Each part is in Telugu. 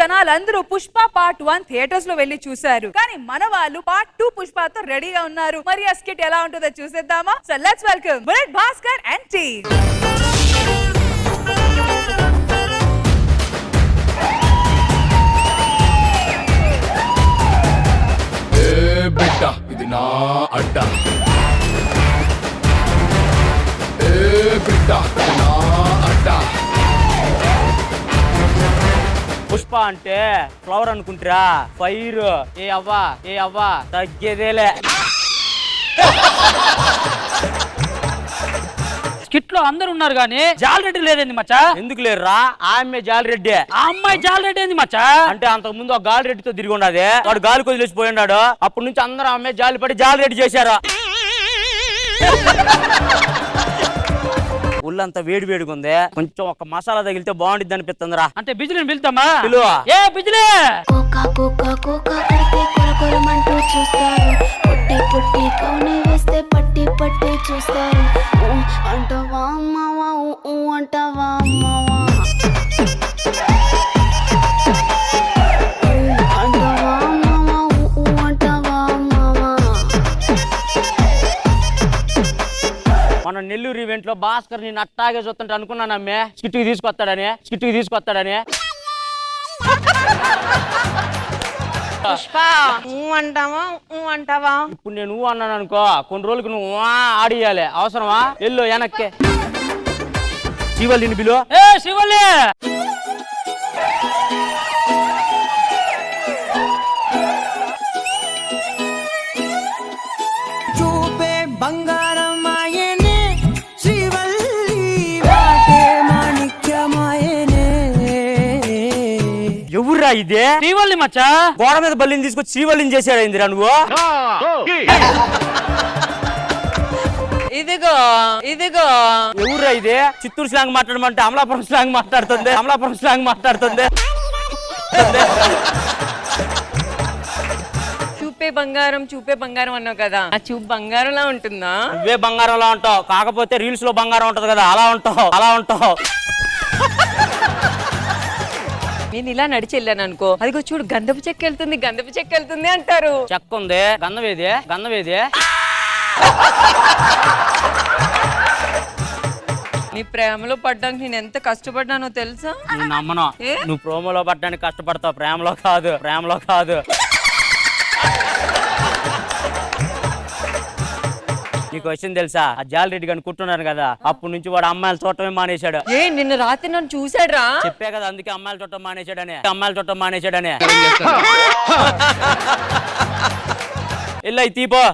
జనాలందరూ పుష్ప పార్ట్ 1 థియేటర్స్ లో వెళ్లి చూశారు. కానీ మన వాళ్ళు పార్ట్ 2 పుష్పతో రెడీగా ఉన్నారు. మరి ఆ స్కిట్ ఎలా ఉంటుందో చూసేద్దామా? So let's welcome bullet Bhaskar and team. బిడ్డ ఇది నా అడ్డ, బిడ్డ ఇది నా అడ్డ. పుష్ప అంటే ఫ్లవర్ అనుకుంటారా, ఫైర్. ఏ అవ్వా తగ్గేదేలే. స్కిట్ లో అందరు ఉన్నారు గానీ జాలరెడ్డి లేదండి మచ్చా. ఎందుకు లేరురా? ఆమె జాలరెడ్డి. ఆ అమ్మాయి జాలరెడ్డి ఏంది మచ్చా? అంటే అంతకు ముందు ఒక గాలిరెడ్డితో తిరిగి ఉన్నది. వాడు గాలి కొదిలేసి పోయి ఉన్నాడు. అప్పటి నుంచి అందరూ ఆమె జాలిపడి జాలరెడ్డి చేశారు. ఉళ్ళంతా వేడి వేడిగా ఉంది. కొంచెం ఒక మసాలా తగిలితే బాగుండిద్ది అనిపిస్తుందిరా. అంటే బిజిలీని పిలుతామా? పిలువ. ఏ బిజిలీ కొరకొరమంటూ చూస్తారు, పొట్టి పొట్టి కౌని వేస్తే పట్టి పట్టి చూస్తారు. అంటవా అమ్మవా అంటవా అమ్మవా అంటవా అమ్మవా అంటవా అమ్మవా. మన నెల్లూరు ఈవెంట్ లో భాస్కర్ నేను అట్టాగే చూస్తుంటే అనుకున్నాను అమ్మే స్కిట్ కి తీసుకొస్తాడని. పుష్ప అంటావా? ఇప్పుడు నేను అన్నాను అనుకో, కొన్ని రోజులకి నువ్వు ఆడియాలి. అవసరమా? ఎల్లు వెనక్కే. శివల్లిని బిలో. ఏ శివల్లి చూపే బంగారం ఆయనే, శ్రీవల్లి వాటే మాణిక్యమాయనే. ఎవర్రా ఇదే? శివల్లి మచ్చా. గోడ మీద బల్లిని తీసుకొచ్చి శివల్లిని చేశాడైందిరా నువ్వు. ఇదిగో ఎవర్రా ఇదే? చిత్తూరు స్లాంగ్ మాట్లాడమంటే అమలాపురం స్లాంగ్ మాట్లాడుతుంది. చూపే బంగారం అన్నావు కదా, ఆ చూపు బంగారంలా ఉంటుందా? నువ్వే బంగారంలా ఉంటావు, కాకపోతే రీల్స్ లో బంగారం ఉంటది కదా, అలా ఉంటావు. నేను ఇలా నడిచి వెళ్ళాను అనుకో, అదిగో చూడు గంధపు చెక్క వెళ్తుంది అంటారు. చెక్క ఉంది, గంధవేది. నీ ప్రేమలో పడ్డానికి నేను ఎంత కష్టపడ్డానో తెలుసా? నువ్వు నమ్మను. నువ్వు ప్రోమోలో పడ్డానికి కష్టపడతావు, ప్రేమలో కాదు. నీకు విషయం తెలుసా? ఆ జాలరెడ్డి గారిని కుట్టున్నాను కదా, అప్పటి నుంచి వాడు అమ్మాయిలు చూడటమే మానేశాడు. నిన్న రాత్రి నన్ను చూసాడ్రా. చెప్పే కదా, అందుకే అమ్మాయిలు చూడటం మానేశాడని. ఇల్లు తీపో.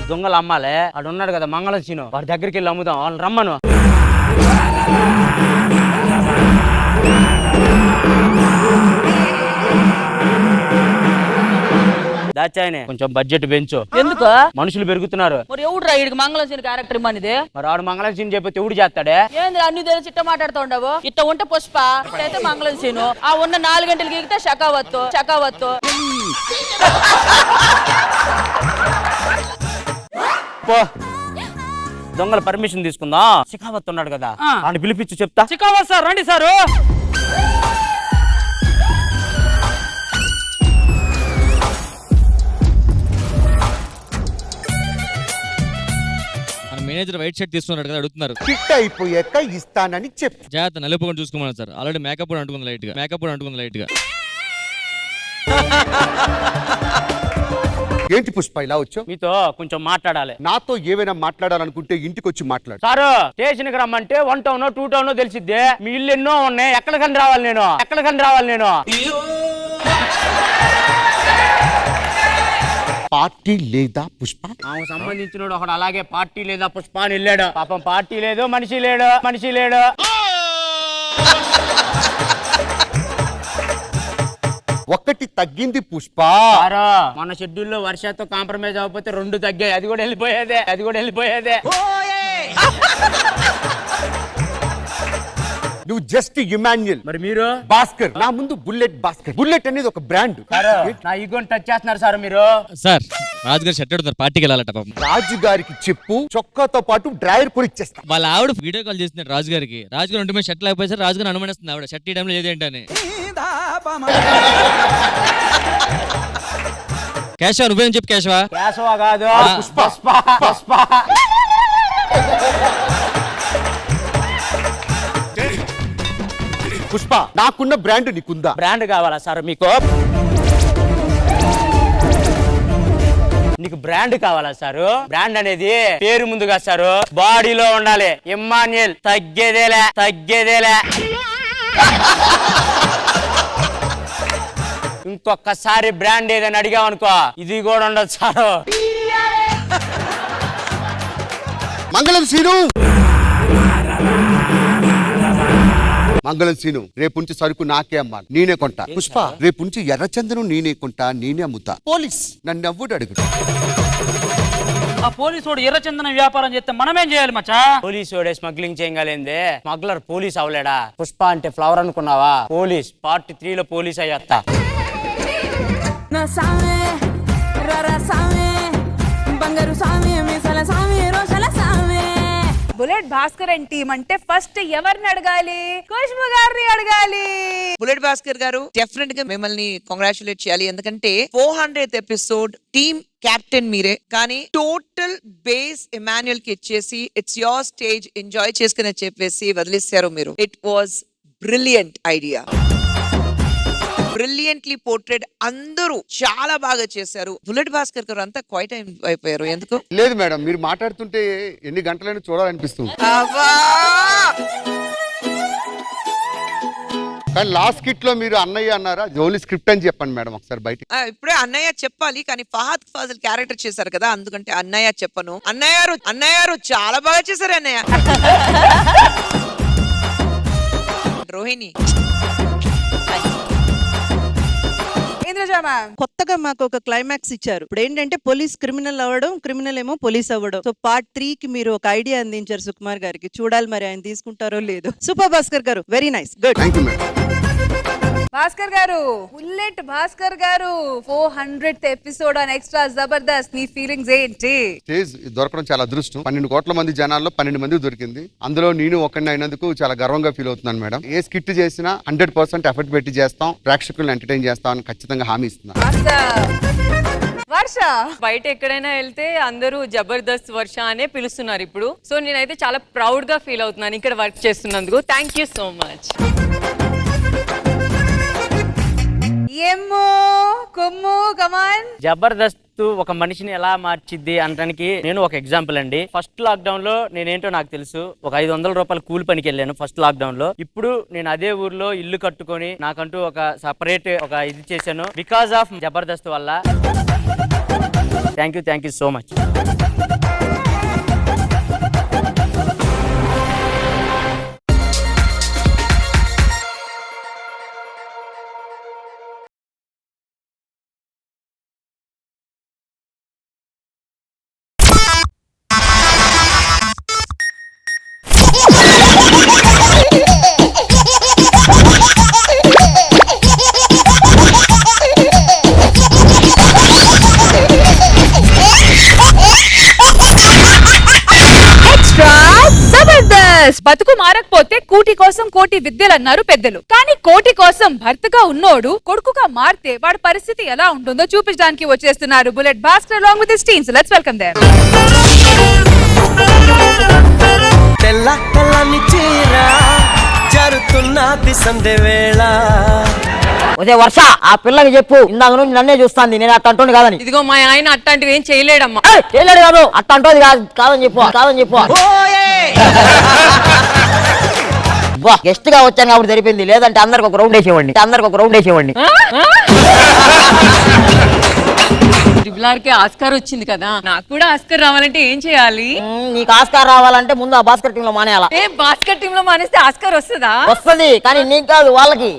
దొంగలు అమ్మాలే, వాడు ఉన్నాడు కదా మంగళం సీను, వాడి దగ్గరికి వెళ్ళి అమ్ముదాం. వాళ్ళని రమ్మను. దాచాయనే కొంచెం బడ్జెట్ పెంచు. ఎందుకు? మనుషులు పెరుగుతున్నారు. మరి ఎవడురా వీడికి మంగళం సీన్ క్యారెక్టర్ ఇమ్మనిది? మరి వాడు మంగళం సీన్ చెప్పితే ఎవడు చేస్తాడే? ఏంది అన్ని తెలిసి ఇట్ట మాట్లాడుతూ ఉండవు? ఇట్ట ఉంటే పుష్ప, ఇట్టయితే మంగళం సీను. ఆ ఉన్న 4 గంటలకి ఎగితే షకావత్తు. పో, దొంగల పర్మిషన్ తీసుకుందా. శిఖావత్ ఉన్నాడు కదా, ఆయన పిలిపించు చెప్తా. శిఖావత్ సార్ రండి సారు. మేనేజర్ వైట్ షర్ట్ తీసుకున్నాడు కదా, అడుగుతున్నారు. ఫిట్ అయిపోయాక ఇస్తానని చెప్పు. జాగ్రత్త, నలుపుకొని చూసుకోమన్నారు సార్. ఆల్రెడీ మేకప్ అంటుకుంది లైట్ గా. ఏంటి పుష్ప ఇలా వచ్చావు? మీతో కొంచెం మాట్లాడాలి. నాతో ఏమైనా మాట్లాడాలనుకుంటే ఇంటికి వచ్చి మాట్లాడు. సారు, స్టేషన్ కి రమ్మంటే 1 టౌన్ 2 టౌన్ తెలిసిద్ది. మీ ఇల్లు ఎన్నో ఉన్నాయి, ఎక్కడికని రావాలి నేను? పార్టీ లేదా పుష్ప? ఆమెకు సంబంధించిన ఒకడు అలాగే పార్టీ లేదా పుష్ప అని వెళ్ళాడు. పాపం పార్టీ లేదు, మనిషి లేడు. ఒకటి తగ్గింది పుష్ప. మన షెడ్యూల్లో వర్షాతో కాంప్రమైజ్ అవ్వకపోతే 2 తగ్గాయి. అది కూడా వెళ్ళిపోయేదే. నువ్వు జస్ట్ ఇమాన్యుయల్. మరి మీరు భాస్కర్. నా ముందు బుల్లెట్ భాస్కర్. బుల్లెట్ అనేది ఒక బ్రాండ్. నా ఈగోని టచ్ చేస్తున్నారు సార్ మీరు. సార్ రాజుగారు షర్ట్ అడుగుతారు పార్టీకి వెళ్ళాలట పాపం. రాజు గారికి చెప్పు, చొక్కాతో పాటు డ్రైవర్ కూడా ఇచ్చేస్తా. వాళ్ళ ఆవిడ వీడియో కాల్ చేస్తున్నారు రాజుగారికి. రాజుగారు ఒంటి మీద షర్ట్ లేకపోతే సార్ రాజుగారు అనుమానిస్తుంది ఆవిడ షర్ట్ ఈ టైంలో ఏదేంటని. కేశవ నువ్వేం చెప్పు కేశవ. కేశవ కాదు పుష్ప. పుష్ప. పుష్ప, నాకున్న బ్రాండ్ నీకుందా? బ్రాండ్ కావాలా సార్ మీకు? నీకు బ్రాండ్ కావాలా సారు? బ్రాండ్ అనేది పేరు ముందుగా సారు బాడీలో ఉండాలి. ఇమ్మాన్యుయల్ తగ్గేదేలే. ఇంకొకసారి బ్రాండ్ ఏదని అడిగామనుకో ఇది కూడా ఉండదు సారు. మంగళం సీను. మంగళం సీను, రేపు నుంచి సరుకు నాకే అమ్మాలి, నేనే కొంటా. పుష్ప, రేపు నుంచి ఎర్రచందనం నేనే కొంటా, నేనే అమ్ముతా. పోలీస్ నన్ను ఎవ్వడు అడుగుతా. ఆ పోలీసు వాడు ఎర్రచందనం వ్యాపారం చేస్తే మనమేం చేయాలి మచ్చా? పోలీసు వాడే స్మగ్లింగ్ చేయగలిందే, స్మగ్లర్ పోలీస్ అవలేడా? పుష్ప అంటే ఫ్లవర్ అనుకున్నావా? పోలీస్ పార్ట్ 3 లో పోలీస్ అయ్యేస్తా. నా సామే రరా సామే బంగారు సామే మిసల సామే రోషల సామే. బుల్లెట్ భాస్కర్ అండ్ టీమ్ అంటే ఫస్ట్ ఎవరిని అడగాలి? ఖుష్బు గారిని అడగాలి. బుల్లెట్ భాస్కర్ గారు, డెఫినెట్ గా మిమ్మల్ని కంగ్రాచులేట్ చేయాలి. ఎందుకంటే 400th ఎపిసోడ్ టీమ్ కెప్టెన్ మీరే, కానీ టోటల్ బేస్ ఇమాన్యుయల్ కి ఇచ్చేసి ఇట్స్ యోర్ స్టేజ్ ఎంజాయ్ చేసుకుని చెప్పేసి వదిలేశారు మీరు. It was brilliant idea, brilliantly portrayed. అందరూ చాలా బాగా చేశారు. బుల్లెట్ భాస్కర్ గారు అంతా క్వైట్ అయిపోయారు. ఎందుకు లేదు మేడం, మీరు మాట్లాడుతుంటే ఎన్ని గంటలైనా చూడాలనిపిస్తుంది. కానీ లాస్ట్ కిట్ లో మీరు అన్నయ్య అన్నారా? ఓన్లీ స్క్రిప్ట్ అని చెప్పండి మేడం ఒకసారి బయట. ఇప్పుడే అన్నయ్య చెప్పాలి, కానీ ఫహాద్ ఫాజిల్ క్యారెక్టర్ చేశారు కదా, అందుకంటే అన్నయ్య చెప్పను. అన్నయ్య గారు చాలా బాగా చేశారు అన్నయ్య. రోహిణి కొత్తగా మాకు ఒక క్లైమాక్స్ ఇచ్చారు. ఇప్పుడు ఏంటంటే పోలీస్ క్రిమినల్ అవ్వడం, క్రిమినల్ ఏమో పోలీస్ అవ్వడం. సో పార్ట్ 3 కి మీరు ఒక ఐడియా అందించారు సుకుమార్ గారికి. చూడాలి మరి ఆయన తీసుకుంటారో లేదో. సూపర్ భాస్కర్ గారు, very nice, good. Thank you madam. Bhaskar గారు, బుల్లెట్ భాస్కర్ గారు, 400th episode on extra Jabardasth, నీ ఫీలింగ్స్ ఏంటి? స్టేజ్ దొరకడం చాలా అదృష్టం. 12 కోట్ల మంది జనాల్లో 12 మంది దొరికింది. అందులో నేను ఒక్కడిని అయినందుకు చాలా గర్వంగా ఫీల్ అవుతున్నాను మేడం. ఏ స్కిట్ చేసినా 100% ఎఫర్ట్ పెట్టి చేస్తాం, ప్రేక్షకులను ఎంటర్టైన్ చేస్తాం అని ఖచ్చితంగా హామీ ఇస్తున్నాను. వర్ష, బయట ఎక్కడైనా వెళ్తే అందరూ జబర్దస్త్ వర్ష అనే పిలుస్తున్నారు ఇప్పుడు. సో నేనైతే చాలా ప్రౌడ్ గా ఫీల్ అవుతున్నాను ఇక్కడ వర్క్ చేస్తున్నందుకు. Thank you so much. ఏమో కొమ్ము కమాన్. జబర్దస్త్ ఒక మనిషిని ఎలా మార్చిద్ది అనడానికి నేను ఒక ఎగ్జాంపుల్ అండి. ఫస్ట్ లాక్డౌన్ లో నేనేంటో నాకు తెలుసు. ఒక 500 రూపాయల కూలి పనికి వెళ్ళాను ఫస్ట్ లాక్డౌన్ లో. ఇప్పుడు నేను అదే ఊర్లో ఇల్లు కట్టుకొని నాకంటూ ఒక సపరేట్ ఒక ఇది చేశాను బికాస్ ఆఫ్ జబర్దస్త్ వల్ల. Thank you so much. బతుకు మారకపోతే కూటి కోసం కోటి విద్యలు అన్నారు పెద్దలు. కానీ కోటి కోసం భర్తగా ఉన్నోడు కొడుకుగా మారితే వాడి పరిస్థితి ఎలా ఉంటుందో చూపించడానికి వచ్చేస్తున్నారు bullet Bhaskar along with his team. So let's welcome them. తెల్ల తెల్లని చీర జరుతున్నది సందే వేళ. ఒరే వర్ష, ఆ పిల్లకి చెప్పు ఇందాక నుంచి నన్నే చూస్తాంది, నేను అట్ట అంటోని కాదని. ఇదిగో మా ఆయన అట్లాంటివి ఏం చేయలేడమ్మా. చేయలేడు కాదు, అట్ట అంటోది కాదని చెప్పు. గెస్ట్ గా వచ్చాను కాబట్టి సరిపోయింది, లేదంటే అందరికి ఒక రౌండ్ వేసేవాడిని. ట్రిబులార్కి ఆస్కార్ వచ్చింది కదా, నాకు కూడా ఆస్కార్ రావాలంటే ఏం చేయాలి? నీకు ఆస్కార్ రావాలంటే ముందు ఆ భాస్కర్ టీమ్ లో మానేయాలా. ఏ భాస్కర్ టీమ్ లో మానేస్తే ఆస్కార్ వస్తుందా? వస్తుంది, కానీ నీకు కాదు, వాళ్ళకి.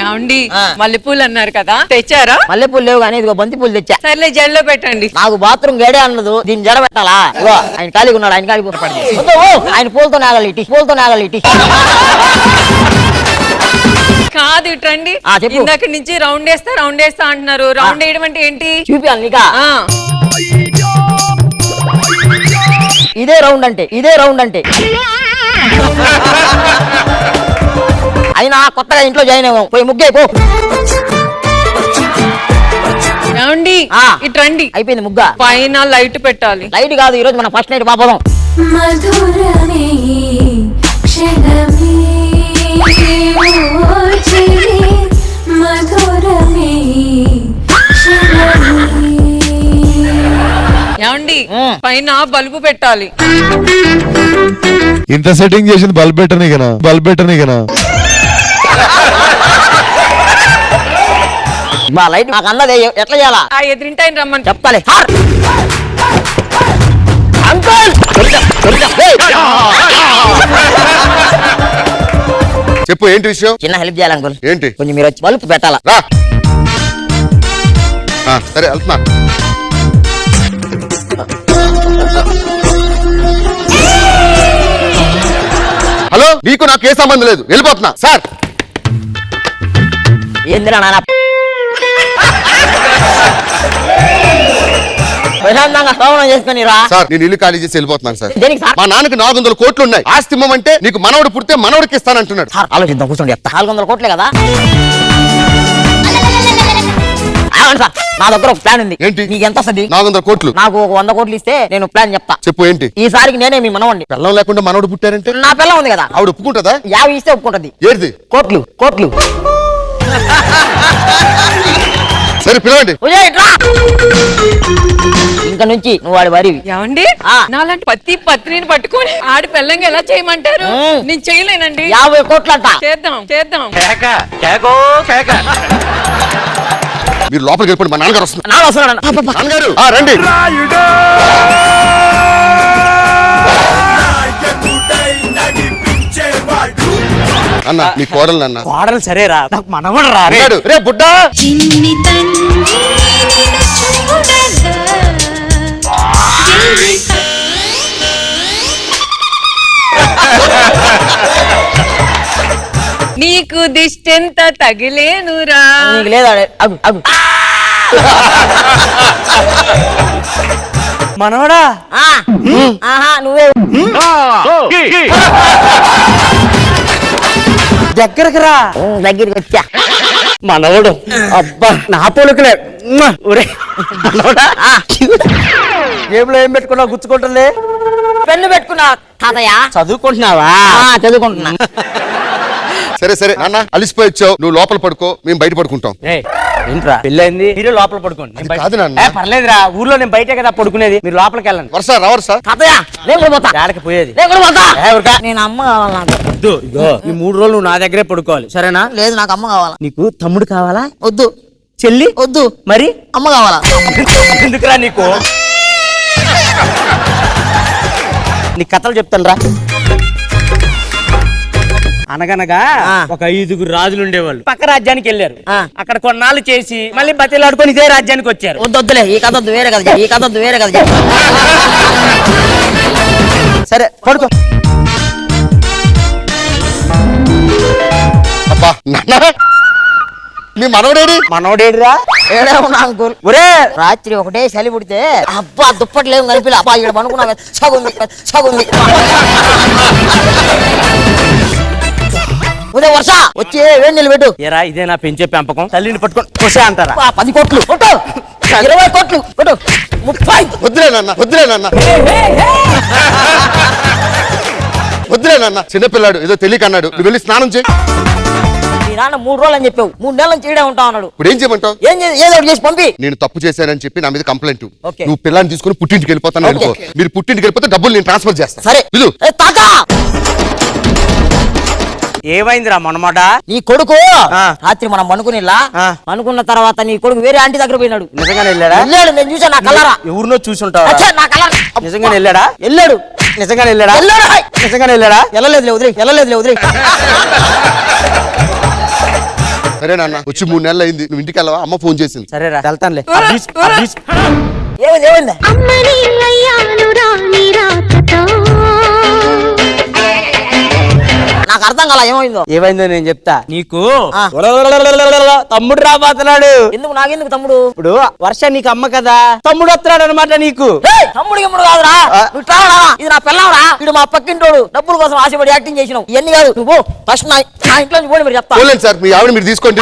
ఏమండి మల్లెపూలు అన్నారు కదా, తెచ్చారా? మల్లెపూలు లేవు కానీ ఇదిగో బంతి పూలు తెచ్చా. సర్లే జడలో పెట్టండి. నాకు బాత్రూమ్ గడే అన్నదు, దీన్ని జడ పెట్టాలా? ఇగో ఆయన ఖాళీగా ఉన్నాడు, ఆయన ఖాళీ ఆయన పూలతో నాగలి ఇటీ, పూలతో నాగలి ఇటీ. కాదు ఇటండి. చెప్పు. ఇందాక నుంచి రౌండ్ వేస్తా అంటున్నారు. రౌండ్ వేయడం అంటే ఏంటి? చూపియాలి నీకా? ఇదే రౌండ్ అంటే, ఇదే రౌండ్ అంటే. అయినా కొత్తగా ఇంట్లో జాయిన్ అయ్యాము, పోయి ముగ్గే పో. ఏమండి ఇటండి. అయిపోయింది ముగ్గా. పైన లైట్ పెట్టాలి. లైట్ కాదు, ఈ రోజు మన ఫస్ట్ నైట్ పాపం. మధురమే క్షణమే ఓ చెలి మధురమే క్షణమే. ఏమండి పైన బల్బు పెట్టాలి. ఇంత సెట్టింగ్ చేసింది బల్బ్ పెట్టనే కదా, బల్బ్ పెట్టనే కదా. మా లైట్ నాకు అన్నది ఎట్లా చేయాలా? ఆ ఎదురింటాయని రమ్మని చెప్తాలే. చెప్పు ఏంటి విషయం? చిన్న హెల్ప్ చేయాలి అంకుల్. ఏంటి? కొంచెం మీరు వచ్చి బల్బ్ పెట్టాలా? రా. సరే వెళ్తున్నా. హలో, నీకు నాకు ఏ సంబంధం లేదు, వెళ్ళిపోతున్నా. సార్ ఏందిరా నాన్న ప్రశాంతంగా శ్రవణం చేసుకుని రా. సార్ నేను ఇల్లు ఖాళీ చేసి వెళ్ళిపోతున్నాను సార్. దేనికి సార్? మా నాన్నకి 400 కోట్లు ఉన్నాయి. ఆస్తి ఇవ్వమంటే నీకు మనవడు పుడితే మనవడికి ఇస్తానంటున్నాడు. సార్ ఆలోచిద్దాం, కూర్చోండి చెప్తా. 400 కోట్లే కదా? అవును సార్, నా దగ్గర ఒక ప్లాన్ ఉంది. ఏంటి? నీకు ఎంత వస్తుంది? 400 కోట్లు. నాకు ఒక 100 కోట్లు ఇస్తే నేను ప్లాన్ చెప్తా. చెప్పు ఏంటి? ఈసారికి నేనే మీ మనవండి. పిల్లం లేకుండా మనవడు పుట్టారంటే నా పిల్ల ఉంది కదా, ఆవిడ ఒప్పుకుంటుందా? 50 ఇస్తే ఒప్పుకుంటది. ఏది? కోట్లు కోట్లు. సరే పిలవండి. ఇంకా నుంచి నువ్వు వాడి వారివి. ఏమండి నాలాంటి పతి పత్నిని పట్టుకొని ఆడి పిల్లంగా ఎలా చేయమంటారు? నేను చేయలేనండి. 50 కోట్లంట. చేద్దాం చేద్దాం. మీరు లోపలికి వెళ్ళిపోండి, మా నాన్నగారు వస్తున్నారు. నాన్న వస్తున్నాడు. నాన్నగారు రండి. అన్న మీ కోడలు అన్న. కోడలు సరేరా, నాకు మనవడు రా. రే బుడ్డా. చిన్ని తండ్రి నీకు దిష్టెంత తగిలేనురా. నీకు లేదా? అగు అగు. మనవడా నువ్వే దగ్గరకు రా. దగ్గరికి వచ్చా. మనవడు అబ్బా నా పోలికలే. జేబులో ఏం పెట్టుకున్నావు? గుచ్చుకుంటుంది. పెన్ను పెట్టుకున్నా తాతయ్య. చదువుకుంటున్నావా? చదువుకుంటున్నా. సరే సరే నాన్న, అలిసిపోయి వచ్చావు, నువ్వు లోపల పడుకో, మేము బయట పడుకుంటాం. ఏంట్రా పెళ్ళైంది? మీరు లోపల పడుకోండి. కాదు నాన్న. పర్లేదురా, ఊర్లో నేను బయటే కదా పడుకునేది, మీరు లోపలికి వెళ్ళండి. వరుస రావరుసా? తాతయ్య నేను కూడా పోతా. ఎక్కడికి పోయేది? నేను కూడా పోతా. నేను అమ్మ కావాలి నాకు. వద్దు, ఇగో ఈ 3 రోజులు నువ్వు నా దగ్గరే పడుకోవాలి, సరేనా? లేదు నాకు అమ్మ కావాలా. నీకు తమ్ముడు కావాలా? వద్దు. చెల్లి వద్దు. మరి అమ్మ కావాలా. ఎందుకురా నీకు? నీ కథలు చెప్తాను రా. అనగనగా ఒక 5 రాజులు ఉండేవాళ్ళు. పక్క రాజ్యానికి వెళ్ళారు. అక్కడ కొన్నాళ్ళు చేసి మళ్ళీ బతిలాడుకొని ఇదే రాజ్యానికి వచ్చారు. వద్దులే, ఈ కథ వద్దు, వేరే కథ చెప్పు. ఈ కథ వద్దు, వేరే కథ చెప్పు. సరే పడుకో. అబ్బా నాన్న, మీ మనవడేడి? మనోడేడిరా? ఏడే ఉన్నా అంకుల్. ఒరే రాత్రి ఒకటే చలి పుడితే అబ్బా దుప్పట్లేం కలిపి అబ్బా ఇక్కడ పనుకున్నా సగుంది సగుంది. ఉదయం వర్ష వచ్చి వేడి నీళ్ళు పెట్టు. ఏరా ఇదే నా పెంచే పెంపకం? తల్లిని పట్టుకొని కొసే అంటారా? 10 కోట్లు కొట్టు, 20 కోట్లు కొట్టు, 30. వద్దులే నాన్న, వద్దులే నాన్న, వద్దులే నాన్న. చిన్నపిల్లాడు ఏదో తెలియక అన్నాడు, నువ్వు వెళ్ళి స్నానం చేయి. మీ నాన్న 3 రోజులు అని చెప్పావు, 3 నెలల నుంచి ఈడే ఉంటావు అన్నాడు. ఇప్పుడు ఏం చేయమంటావు? ఏదో ఒకటి చేసి పంపి. నేను తప్పు చేశానని చెప్పి నా మీద కంప్లైంట్. ఓకే. నువ్వు పిల్లని తీసుకుని పుట్టింటికి వెళ్ళిపోతాను అనుకో. మీరు పుట్టింటికి వెళ్ళిపోతే డబ్బులు నేను ట్రాన్స్ఫర్ చేస్తాను. సరే విలు. తాత ఏమైందిరా మొన్నమాట? నీ కొడుకు రాత్రి మనం అనుకునిలా అనుకున్న తర్వాత నీ కొడుకు వేరే ఆంటీ దగ్గర పోయినాడు. నిజంగానే వెళ్ళాడా? వెళ్ళాడు, నేను చూసా నా కలరా. ఎవరినో చూసుంటావా? నా కలరా. నిజంగానే వెళ్ళాడా? వెళ్ళాడు. నిజంగానే వెళ్ళాడా? నిజంగానే వెళ్ళాడా? వెళ్ళలేదులే వదిలే, వెళ్ళలేదులే వదిలే. సరే నాన్న వచ్చి 3 నెలలు అయింది, నువ్వు ఇంటికి వెళ్ళవా? అమ్మ ఫోన్ చేసింది. సరేరా వెళ్తానులే. అమ్మని అయ్యాను రాని రాకతో నాకు అర్థం కాల ఏమైందో నేను చెప్తా నీకు. తమ్ముడు రాబోతున్నాడు. ఎందుకు నాకెందుకు తమ్ముడు? ఇప్పుడు వర్ష నీకు అమ్మ కదా, తమ్ముడు వస్తున్నాడు అనమాట నీకు. తమ్ముడు ఎమ్ముడు కాదురా, నువ్వు ట్రావరా, ఇది నా పిల్లవరా, వీడు మా పక్కింటోడు, డబ్బుల కోసం ఆశపడి యాక్టింగ్ చేసినావు. ఇవన్నీ కాదు, నువ్వు ఫస్ట్ నా ఇంట్లో పోయి మీరు చెప్తా. సార్ మీ ఆవిడ మీరు తీసుకోండి,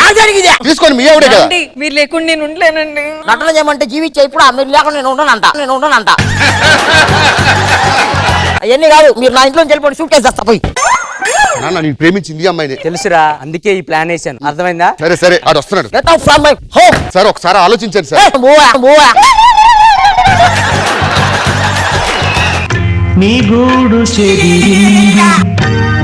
తీసుకోండి, మీ ఆవిడే కదా. మీరు లేకుండా నేను ఉండలేనండి. నటన చేయమంటే జీవించే ఇప్పుడు మీరు లేకుండా నేను ఉండనంట. అవన్నీ కాదు, మీరు నా ఇంట్లో వెళ్ళిపోండి, సూట్ కేసు తెస్తా పోయి. నాన్న నేను ప్రేమించింది అమ్మాయిని. తెలుసురా, అందుకే ఈ ప్లాన్ వేసాను. అర్థమైందా? సరే సరే ఆడు వస్తున్నాడు సార్, ఒకసారి ఆలోచించండి సార్. నీ గూడు చెదిరింది,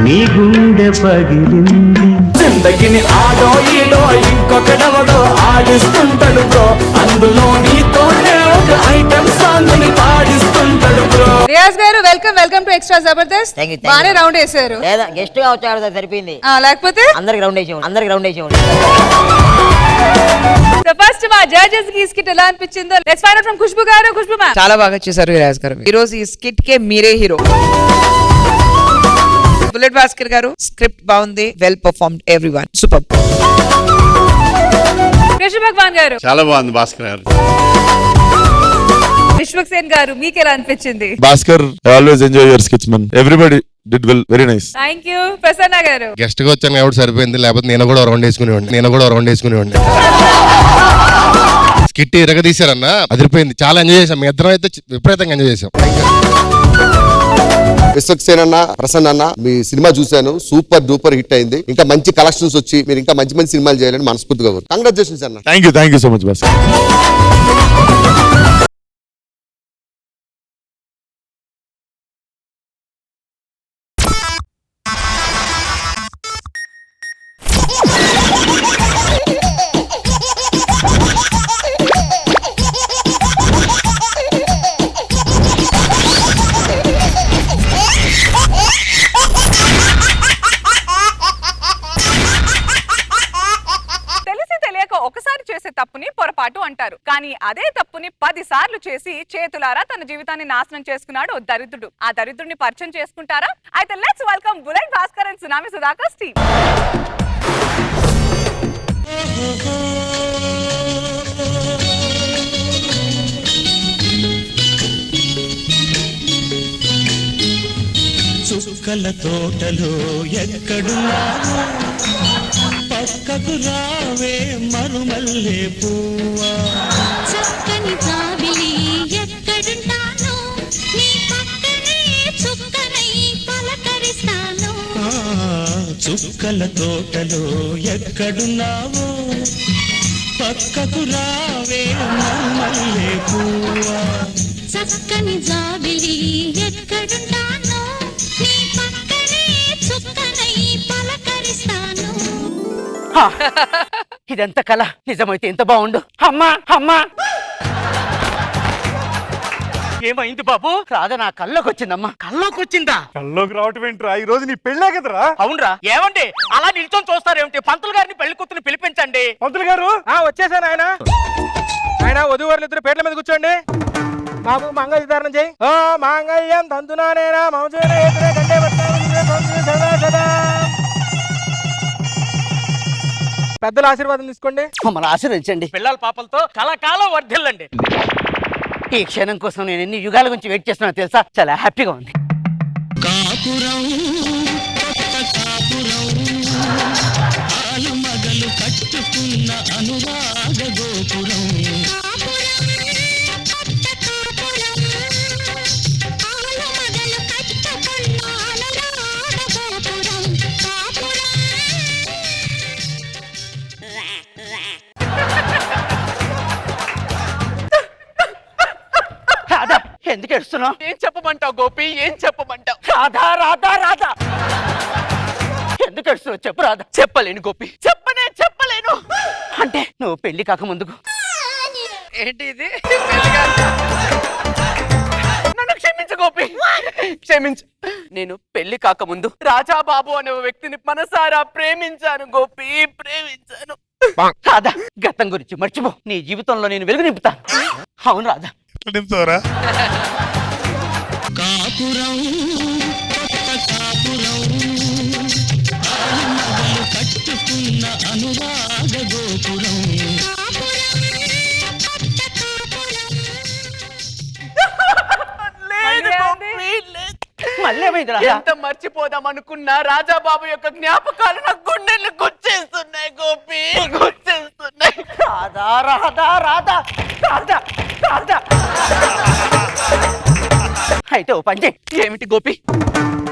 నీ గుండె పగిలింది. జిందగిని ఆడో ఈడో ఇంకొకడెవడో ఆడిస్తుంటాడు బ్రో, అందులో నీతోనే ఒక ఐటమ్ సాంగ్ ని పాడిస్తుంటాడు బ్రో. రియాజ్ గారు వెల్కమ్ టు ఎక్స్ట్రా జబర్దస్త్. బానే రౌండ్ వేసారు. లేదా గెస్ట్ గా వచ్చాడు సరిపోయింది. లేకపోతే అందరికి రౌండ్ వేసేవాడు. ఫస్ట్ మా జడ్జెస్ కి స్కిట్ ఎలా అనిపించిందో let's find out from Khushbu గారు. ఖుష్బు మ్యామ్ చాలా బాగా చేశారు విరాజ్ గారు. ఈ రోజు ఈ స్కిట్ కే మీరే hero. Bullet Bhaskar garu script బాగుంది, well performed, everyone super. Krishna Bhagavan garu చాలా బాగుంది భాస్కర్ గారు. విశ్వక్ సేన్ గారు మీకు ఎలా అనిపించింది? Bhaskar always enjoy your sketch man, everybody did well, very nice. Thank you. Prasanna garu guest గా వచ్చాను కాబట్టి సరిపోయింది, లేకపోతే నేను కూడా రౌండ్ వేసుకునేవాడిని. స్కిట్ ఇరగదీశారన్న, అదిరిపోయింది, చాలా ఎంజాయ్ చేశాం. మీ ఇద్దరం అయితే విపరీతంగా ఎంజాయ్ చేశాం. విశ్వక్ సేన్ అన్న, ప్రసన్న అన్న, మీ సినిమా చూశాను, సూపర్ డూపర్ హిట్ అయింది. ఇంకా మంచి కలెక్షన్స్ వచ్చి మీరు ఇంకా మంచి మంచి సినిమాలు చేయాలని మనస్ఫూర్తిగా కోరు. కంగ్రాచులేషన్స్ అన్న. Thank you so much Bhaskar. ఒకసారి చేసే తప్పుని పొరపాటు అంటారు, కానీ అదే తప్పుని 10 సార్లు చేసి చేతులారా తన జీవితాన్ని నాశనం చేసుకున్నాడు ఓ దరిద్రుడు. ఆ దరిద్రుడిని పరిచయం చేసుకుంటారా? అయితే let's welcome bullet Bhaskar and tsunami Sudhakar team. చుక్కల తోటలో ఎక్కడున్నావు, పక్కకు రావే మరుమల్లే పువ్వా. చక్కని జాబిలి ఎక్కడుంటాను, నీ పక్కనే చుక్కనై పలకరిస్తాను. చుక్కల తోటలో ఎక్కడున్నావు, పక్కకు రావే మరుమల్లే పువ్వా. చక్కని జాబిలి ఎక్కడుంటాను, నీ పక్కనే చుక్కనై పలకరిస్తాను. ఇదంతా కళ, నిజమైతే ఎంత బాగుండు. అమ్మా ఏమైంది బాబు? రాధ నా కల్లోకి వచ్చిందమ్మా. కల్లోకి వచ్చిందా? కల్లోకి రావటం ఏంట్రా, ఈ రోజు నీ పెళ్ళే కదరా. అవునరా. ఏమండి అలా నిల్చొని చూస్తారేమిటి? పంతులు గారిని పెళ్లి కూతురు పిలిపించండి. పంతులు గారు వచ్చేసాను. ఆయన వధువరులు ఇద్దరు పేట్ల మీద కూర్చోండి. బాబు మంగళధారణం చేయి. మాంగళ్యం తంతునానేనా మౌజేన ఏతనే కంటే సదా. పెద్దల ఆశీర్వాదం తీసుకోండి. మమ్మల్ని ఆశీర్వదించండి. పిల్లల పాపలతో కలకాలం వర్ధిల్లండి. ఈ క్షణం కోసం నేను ఎన్ని యుగాల గురించి వెయిట్ చేస్తున్నా తెలుసా? చాలా హ్యాపీగా ఉంది. కాపురం మగలు కట్టుకున్న అనురాగ గోపురం. ఎందుకు ఏడుస్తున్నావు? ఏం చెప్పమంటావు గోపి? ఏం చెప్పమంటావు? రాధా ఎందుకు ఏడుస్తున్నావు? చెప్పు రాధా. చెప్పలేను గోపి, చెప్పలేను. అంటే నువ్వు పెళ్లి కాక ముందుకు ఏంటి ఇది? నన్ను క్షమించు గోపి, క్షమించు. నేను పెళ్లి కాకముందు రాజాబాబు అనే వ్యక్తిని మనసారా ప్రేమించాను గోపి, ప్రేమించాను. రాధా, గతం గురించి మర్చిపో. నీ జీవితంలో నేను వెలుగు నింపుతాను. అవును రాధా. నింపుతావరా? కాపురం కొత్త కాపురం ఆలుమగలు కట్టుకున్న అనురాగ గోపురం లేదు గోపి, లేదు. మళ్ళీ ఏమైంది రాధా? ఎంత మర్చిపోదాం అనుకున్నా రాజాబాబు యొక్క జ్ఞాపకాలు నా గుండెలు గుచ్చేస్తున్నాయి గోపి, గుచ్చేస్తున్నాయి. రాధా రాధా రాధా రాధా రాధా. అయితే ఓ పని చెయ్యి. ఏమిటి గోపి?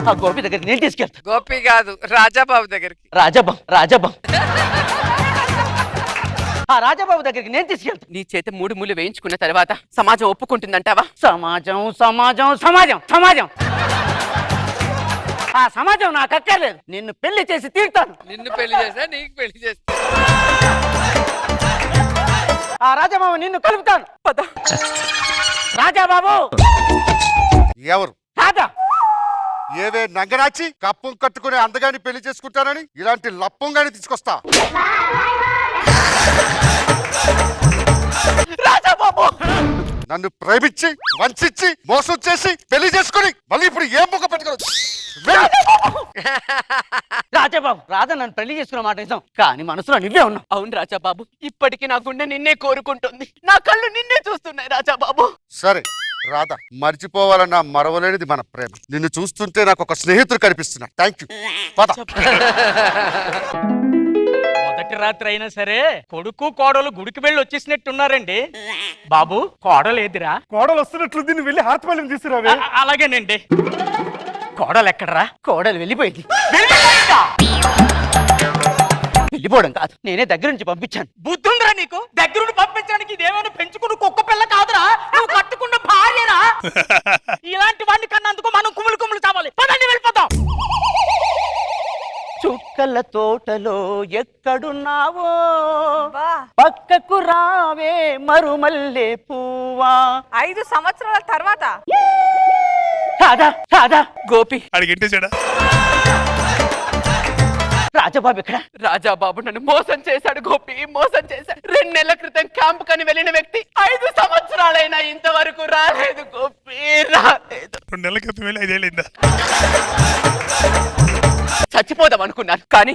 ఆ గోపి దగ్గరికి నేను తీసుకెళ్తా. గోపి కాదు, రాజాబాబు దగ్గరికి. రాజాబాబు ఆ రాజాబాబు దగ్గరికి నేను తీసుకెళ్తా. నీ చేత 3 మూలు వేయించుకున్న తర్వాత సమాజం ఒప్పుకుంటుందంటావా? సమాజం సమాజం సమాజం సమాజం ఆ సమాజం నాకు అక్కర్లేదు. నిన్ను పెళ్లి చేసి తీరుతాను. నిన్ను పెళ్లి చేస్తా, నీకు పెళ్లి చేస్తా. ఆ రాజాబాబు నిన్ను కలుపుతాను. పద. రాజాబాబు ఎవరు? రాజా. ఏవే నంగనాచి కప్పం కట్టుకునే అందగాని పెళ్లి చేసుకుంటానని ఇలాంటి లప్పంగాని తీసుకొస్తా. రాజాబాబు నన్ను ప్రేమించి వంచి మోసం చేసి పెళ్లి చేసుకుని మళ్ళీ ఇప్పుడు ఏం ముఖ పెట్టుకోవచ్చు? రాజాబాబు, రాధా నన్ను పెళ్లి చేసుకున్న మాట నిజం, కానీ మనసులో నువ్వే ఉన్నావు. అవును రాజాబాబు, ఇప్పటికీ నా గుండె నిన్నే కోరుకుంటుంది. నా కళ్ళు నిన్నే చూస్తున్నాయి రాజాబాబు. సరే రాధా, మర్చిపోవాలన్న మరవలేనిది మన ప్రేమ. నిన్ను చూస్తుంటే నాకు ఒక స్నేహితుడు కనిపిస్తున్నా. Thank you. పద. మొదటి రాత్రి అయినా సరే కొడుకు కోడలు గుడికి వెళ్ళి వచ్చేసినట్టున్నారండి. బాబు, కోడలు ఏదిరా? కోడలు వస్తున్నట్లు దీన్ని వెళ్ళి హాతపల్లిని తీసుకురావే. అలాగేనండి. కోడలు ఎక్కడరా? కోడలు వెళ్ళిపోయింది. వెళ్ళిపోవడం కాదు, నేనే దగ్గర నుంచి పంపించాను. బుద్ధుందిరా నీకు? దగ్గరుండి పంపించడానికి ఇదేమైనా పెంచుకున్న కుక్క పిల్ల కాదురా, నువ్వు కట్టుకున్న భార్యరా. ఇలాంటి వాడిని కన్నందుకు మనం కుమ్ములు చావాలి. పదండి, వెళ్ళిపోతాం. చుక్కల తోటలో ఎక్కడున్నావో పక్కకు రావే మరుమల్లె పువ్వా. 5 సంవత్సరాల తర్వాత రాధా రాధా. గోపి అడిగింటేసాడా? రాజాబాబు ఇక్కడ. రాజాబాబు నన్ను మోసం చేశాడు గోపి, మోసం చేశాడు. 2 నెలల క్రితం క్యాంప్ కని వెళ్ళిన వ్యక్తి 5 సంవత్సరాలైనా ఇంతవరకు రాలేదు గోపి, రాలేదు. 2 నెలల క్రితం వెళ్ళి 5 ఏళ్ళైందా? చచ్చిపోదాం అనుకున్నాను, కానీ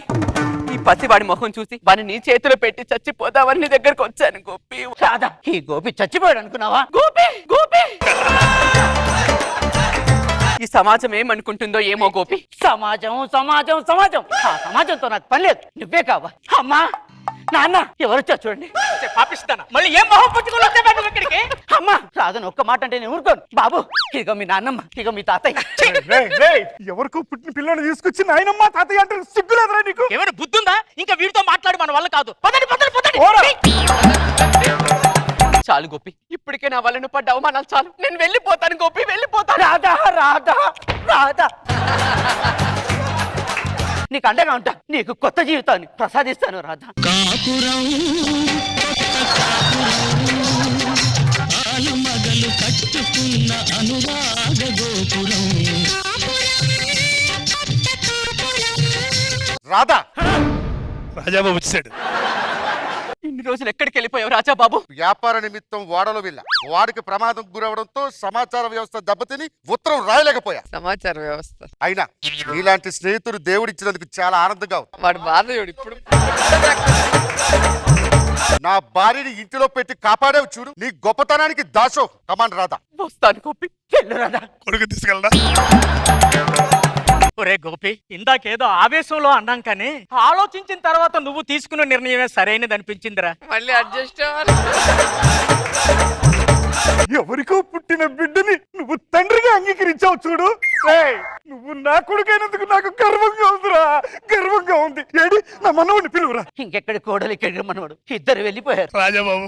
ఈ పసివాడి మొహం చూసి వాడిని నీ చేతిలో పెట్టి చచ్చిపోదామని నీ దగ్గరకు వచ్చాను గోపి. రాధా, ఈ గోపి చచ్చిపోయాడు అనుకున్నావా? గోపి గోపి. ఈ సమాజం ఏమనుకుంటుందో ఏమో గోపి. సమాజం సమాజం సమాజం. ఆ సమాజంతో నాకు పని లేదు, నువ్వే కావా. అమ్మా నాన్న ఎవరొచ్చా చూడండి. పాపిస్తానా? మళ్ళీ ఏం మొహం పుచ్చుకొని వచ్చే బాబు ఇక్కడికి? అమ్మా రాదని ఒక్క మాట అంటే నేను ఊరుకోను. బాబు, ఇదిగో మీ నాన్నమ్మ, ఇదిగో మీ తాతయ్య. ఎవరికో పుట్టిన పిల్లని తీసుకొచ్చి నాయనమ్మ తాతయ్య అంటే సిగ్గులేదురా నీకు? ఏమైనా బుద్ధుందా? ఇంకా వీడితో మాట్లాడి మన వల్ల కాదు. పదండి పదండి పదండి. చాలు గోపి, ఇప్పటికే నా వల్ల నువ్వు పడ్డ అవమానాలు చాలు. నేను వెళ్ళిపోతాను గోపి, వెళ్ళిపోతాను. రాధా రాధా రాధా. నీకు అండగా ఉంటా, నీకు కొత్త జీవితాన్ని ప్రసాదిస్తాను రాధా. కాపురం కొత్త కాపురం ఆలుమగలు కట్టుకున్న అనురాగ గోపురం. రాధా. రాజాబాబు వచ్చాడు. ఇన్ని రోజులు ఎక్కడికి వెళ్ళిపోయావు రాజాబాబు? వ్యాపార నిమిత్తం వాడలో వెళ్ళా. వాడికి ప్రమాదం గురవడంతో సమాచార వ్యవస్థ దెబ్బతిని ఉత్తరం రాయలేకపోయా. సమాచార వ్యవస్థ అయినా ఇలాంటి స్నేహితుడు దేవుడిచ్చినందుకు చాలా ఆనందంగా ఉంది. వాడు బాధ ఇప్పుడు. నా భార్యని ఇంటిలో పెట్టి కాపాడేవు చూడు, నీ గొప్పతనానికి దాసో. కమాండ్ రాధా. వస్తాను గోపి, వెళ్ళు రాధా. కొడుకు తీసుకెళ్ళడా? ఒరే గోపి, ఇందాకేదో ఆవేశంలో అన్నాం కానీ ఆలోచించిన తర్వాత నువ్వు తీసుకున్న నిర్ణయమే సరైనది అనిపించిందిరా. మళ్ళీ అడ్జస్ట్ అవ్వాలి. ఎవరికో పుట్టిన బిడ్డని నువ్వు తండ్రిగా అంగీకరించావు చూడు. నువ్వు నా కొడుకైనందుకు నాకు గర్వంగా ఉందిరా, గర్వంగా ఉంది. ఏడి నా మనవుడిని పిలువురా. ఇంకెక్కడి కోడలు, ఇక్కడికి మనవాడు, ఇద్దరు వెళ్ళిపోయారు. రాజాబాబు